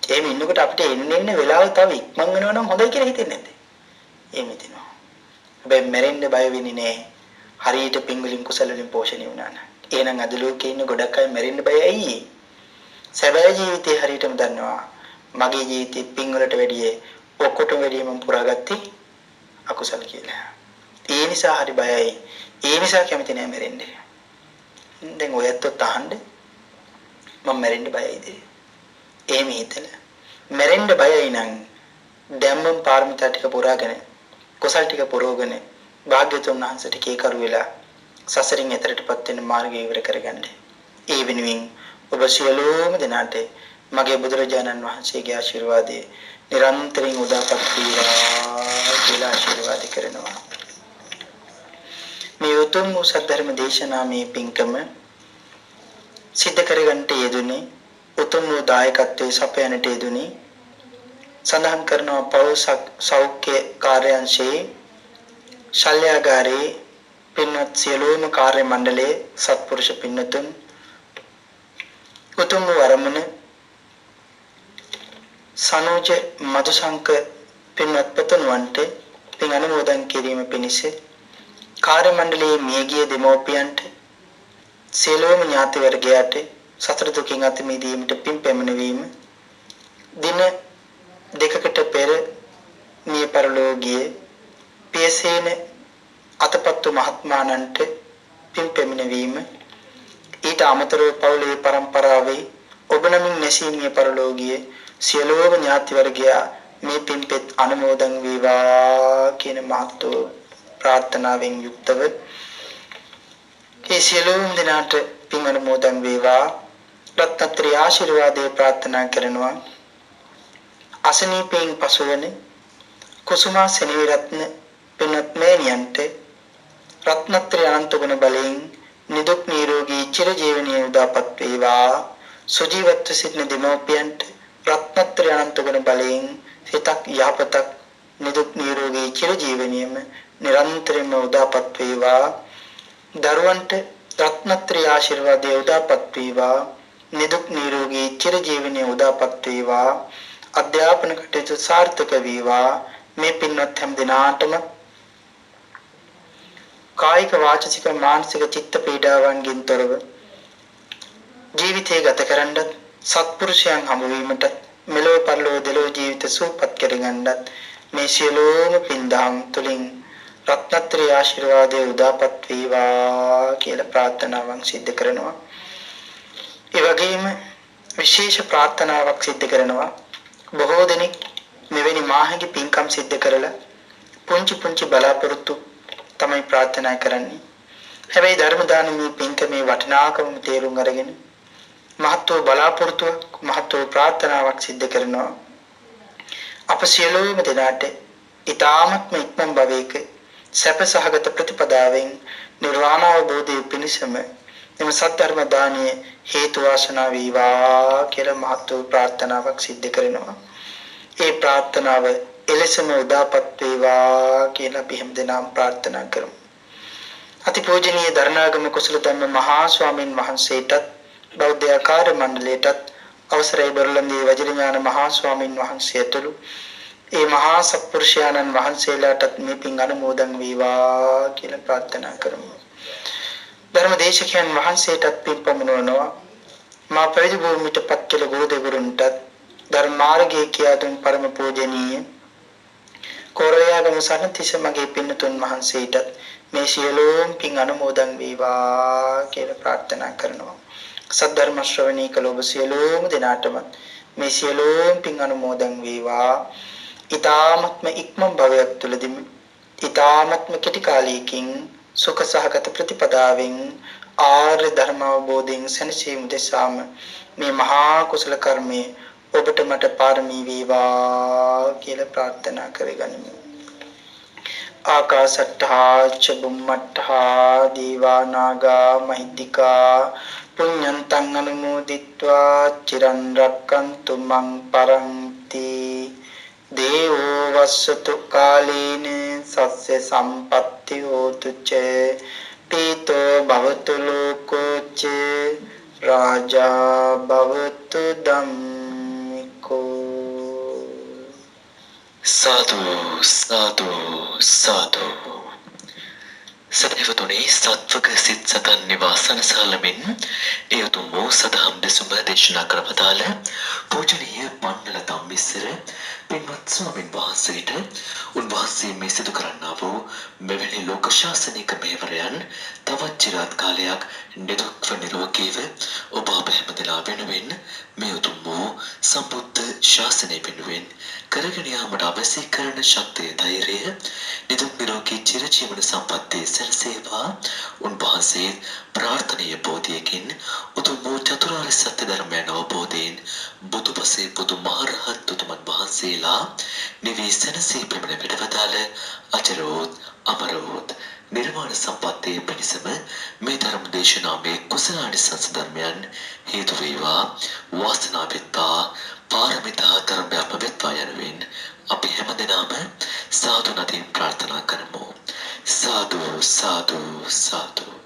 එහෙම ඉන්නකොට අපිට එන්න වෙලාව තව ඉක්මන් වෙනවා නම් හොඳයි කියලා හිතෙන්නේ නැද්ද? එහෙම හිතෙනවා. හැබැයි මැරෙන්න බය වෙන්නේ නැහැ. හරියට පින් වලින් කුසල වලින් පෝෂණය වුණා නම්. එහෙනම් අද ලෝකේ ඉන්න ගොඩක් අය මැරෙන්න බය ඇයි? සැබෑ ජීවිතේ හරියටම දන්නවා. මගේ ජීවිතේ පින් වලට වැඩිය ඔක්කොටම වැඩිය මම පුරාගත්තේ අකුසල කියලා. ඒ නිසා හරි බයයි. ඒ නිසා කැමති නැහැ මැරෙන්න. දැන් ඔයත් තහන්න මම මැරෙන්න බයයිද? එහෙම හිතලා මැරෙන්න බයයි නම් දැම්මම පාරමිතා ටික පුරාගෙන කුසල් ටික පුරවගෙන භාග්‍යතුන් වහන්සේට කීකරු වෙලා සසරින් එතරටපත් වෙන මාර්ගය ඉවර කරගන්න. ඒ වෙනුවෙන් ඔබ සියලුම දෙනාට මගේ බුදුරජාණන් වහන්සේගේ ආශිර්වාදය නිරන්තරයෙන් උදාපත් වේවා කියලා ආශිර්වාද කරනවා. මේ උතුම් වූ සද්ධර්ම දේශනාවේ පින්කම සිද්ධ කරගන්නට යෙදුනේ උතුම් වූ දායකත්වයේ සපයනට යෙදුනේ සඳහන් කරනවා පෞල් සෞඛ්‍ය කාර්යාංශයේ ශල්‍යාගාරයේ පින්වත් සියලුම කාර්ය මණ්ඩලයේ සත්පුරුෂ පින්නතුන් උතුම් වූ අරමුණ සනෝජ මధుසංක පින්වත් පතනුවන්ට පින් අනුමෝදන් කිරීම පිණිස කාර්ය මණ්ඩලයේ මියගිය දෙමෝපියන්ට සියලුම ඥාති වර්ගයාට සතර දුකින් අත මිදීමට පින් පැමිණවීම දින දෙකකට පෙර මිය පරලෝකීය පියසේන අතපත්තු මහත්මාණන්ට පින් පැමිණවීම ඊට අමතරව පවුලේ પરම්පරාවේ ඔබ නමින් නැසී මිය පරලෝකීය සියලුම ඥාති වර්ගයා මේ පින්පෙත් අනුමෝදන් වේවා කියන මහත් ප්‍රාර්ථනාවෙන් යුක්තව ඒ සියලුම දෙනාට පින් අනුමෝදන් වේවා රත්නත්‍රි ආශිර්වාදේ ප්‍රාර්ථනා කරනවා. අසනීපයෙන් පසුවන කුසුමා සෙනවිරත්න පින්වත් මෑණියන්ට රත්නත්‍රි අනන්ත ගුණ බලයෙන් නිදුක් නිරෝගී චිරජීවනයේ උදාපත් වේවා. සුජීවත්ව සිටින දෙමෝපියන්ට රත්නත්‍රි අනන්ත ගුණ බලයෙන් හිතක් යහපතක් නිදුක් නිරෝගී චිරජීවනයේම නිරන්තරයෙන්ම උදාපත් වේවා. දරුවන්ට රත්නත්‍රි ආශිර්වාදයේ උදාපත් වේවා. නිදුක් නිරෝගී චිරජීවනයේ උදාපත් වේවා. අධ්‍යාපන කටයුතු සාර්ථක වේවා. මේ පින්වත් හැම දිනාටම කායික වාචික මානසික චිත්ත පීඩාවන්ගෙන් තොරව ජීවිතය ගත කරන්නත් සත්පුරුෂයන් හමු වීමට මෙලොව පරලොව දෙලොව ජීවිත සූපපත් කරගන්නත් මේ සියලුම පින්දහම් තුලින් රත්නත්‍රි ආශිර්වාදයේ උදාපත් වේවා කියලා ප්‍රාර්ථනාවන් සිද්ධ කරනවා. ඒ වගේම විශේෂ ප්‍රාර්ථනාවක් සිද්ධ කරනවා. බොහෝ දෙනෙක් මෙවැනි මාහගේ පින්කම් සිද්ධ කරලා පුංචි පුංචි බලාපොරොත්තු තමයි ප්‍රාර්ථනා කරන්නේ. හැබැයි ධර්ම දානමේ පින්කමේ වටිනාකම තේරුම් අරගෙන මහත්ව බලාපොරොත්තුවක් මහත්ව ප්‍රාර්ථනාවක් සිද්ධ කරනවා. අප සියලුම දෙනාට ඊ타ත්ම ඉක්මන් භවයක සැප සහගත ප්‍රතිපදාවෙන් නිර්වාණ අවබෝධය පිණිසම එම සත්‍ය දානීය හේතු වාසනා වේවා කියලා මහත්ව ප්‍රාර්ථනාවක් සිද්ධ කරනවා. ඒ ප්‍රාර්ථනාව එලෙසම උදාපත් වේවා කියලා අපි හැමදෙනාම ප්‍රාර්ථනා කරමු. අතිපූජනීය දරණාගම කුසල ධම්ම මහා ස්වාමින් වහන්සේටත් බෞද්ධ ආකාර මණ්ඩලයටත් අවසරයි බරලන්දී වජිරඥාන මහා ස්වාමින් වහන්සේ ඇතුළු ඒ මහා සත්පුරුෂයාණන් වහන්සේලාටත් මේ පින් අනුමෝදන් වේවා කියලා ප්‍රාර්ථනා කරමු. ධර්මදේශකයන් වහන්සේටත් පින් පමුණවනවා. මා පැවිදි භූමියට පත් කළ ගුරු දෙවිවරුන්ටත් ධර්ම මාර්ගයේ කියා දුන් පරම පූජනීය කොරයාගම සරණතිස්ස මගේ පින්නතුන් වහන්සේටත් මේ සියලුම පින් අනුමෝදන් වේවා කියලා ප්‍රාර්ථනා කරනවා. සද්ධර්ම ශ්‍රවණී කළ ඔබ සියලුම දෙනාටම මේ සියලුම පින් අනුමෝදන් වේවා. ඊ타ත්ම ඉක්මන් භවයක් තුලදී ඊ타ත්ම කෙටි කාලයකින් සුඛ සහගත ප්‍රතිපදාවෙන් ආර්ය ධර්ම අවබෝධයෙන් සැනසීම දෙසාම මේ මහා කුසල කර්මයේ ඔබට මට පාරමී වේවා කියලා ප්‍රාර්ථනා කරගනිමු. ආකාසට්ඨා ච බුම්මට්ඨා දීවා නාග මහිද්దికා පුඤ්ඤන්තං අනුමෝදිත්වා චිරන් රැක්කන්තු මං පරන්ති. දේවෝ වස්සතු කාලේන සස්්‍ය සම්පත්ති හෝතු ච පීතෝ භවතු ලෝකෝ ච රාජා භවතු ධම්මිකෝ. සාදු සාදු සාදු. සදහැවතුනේ සත්වක සිත් සතන් නිවාසන සාලමින් ඒ උතුම් වූ සදහම් දෙසුම දේශනා කරවදාල පූජනීය පන්නල ධම්මිස්සර පින්වත් ස්වාමින් වහන්සේට උන්වහන්සේ මේ සිදු කරන්නා වූ මෙවැනි ලෝක ශාසනික මෙහෙවරයන් තවත් চিරාත් කාලයක් නිදුක්ව නිරෝගීව ඔබ අප හැමදෙනා වෙනුවෙන් මේ උතුම් වූ සම්බුද්ධ ශාසනය වෙනුවෙන් කරගෙන යාමට අවශ්‍ය කරන ශක්තිය ධෛර්යය නිදුක් නිරෝගී චිරජීවන සම්පන්නිය සැලසේවා උන්වහන්සේ ප්‍රාර්ථනීය බෝධියකින් උතුම් වූ චතුරාර්ය සත්‍ය ධර්මයන් අවබෝධයෙන් බුදුපසේ බුදුමහරහත් උතුමන් වහන්සේලා නිවී සැනසී පිරිනැම වැඩවදාළ අජරෝත් අමරෝත් නිර්වාණ සම්පත්තිය පිණිසම මේ ධර්ම දේශනාවේ කුසලානිසංස ධර්මයන් හේතු වේවා වාසනාව වෙත්වා පාරමිතා ධර්මයන් වෙත්වා යනුවෙන් අපි හැමදෙනාම සාදු නදින් ප්‍රාර්ථනා කරමු සාදු සාදු සාදු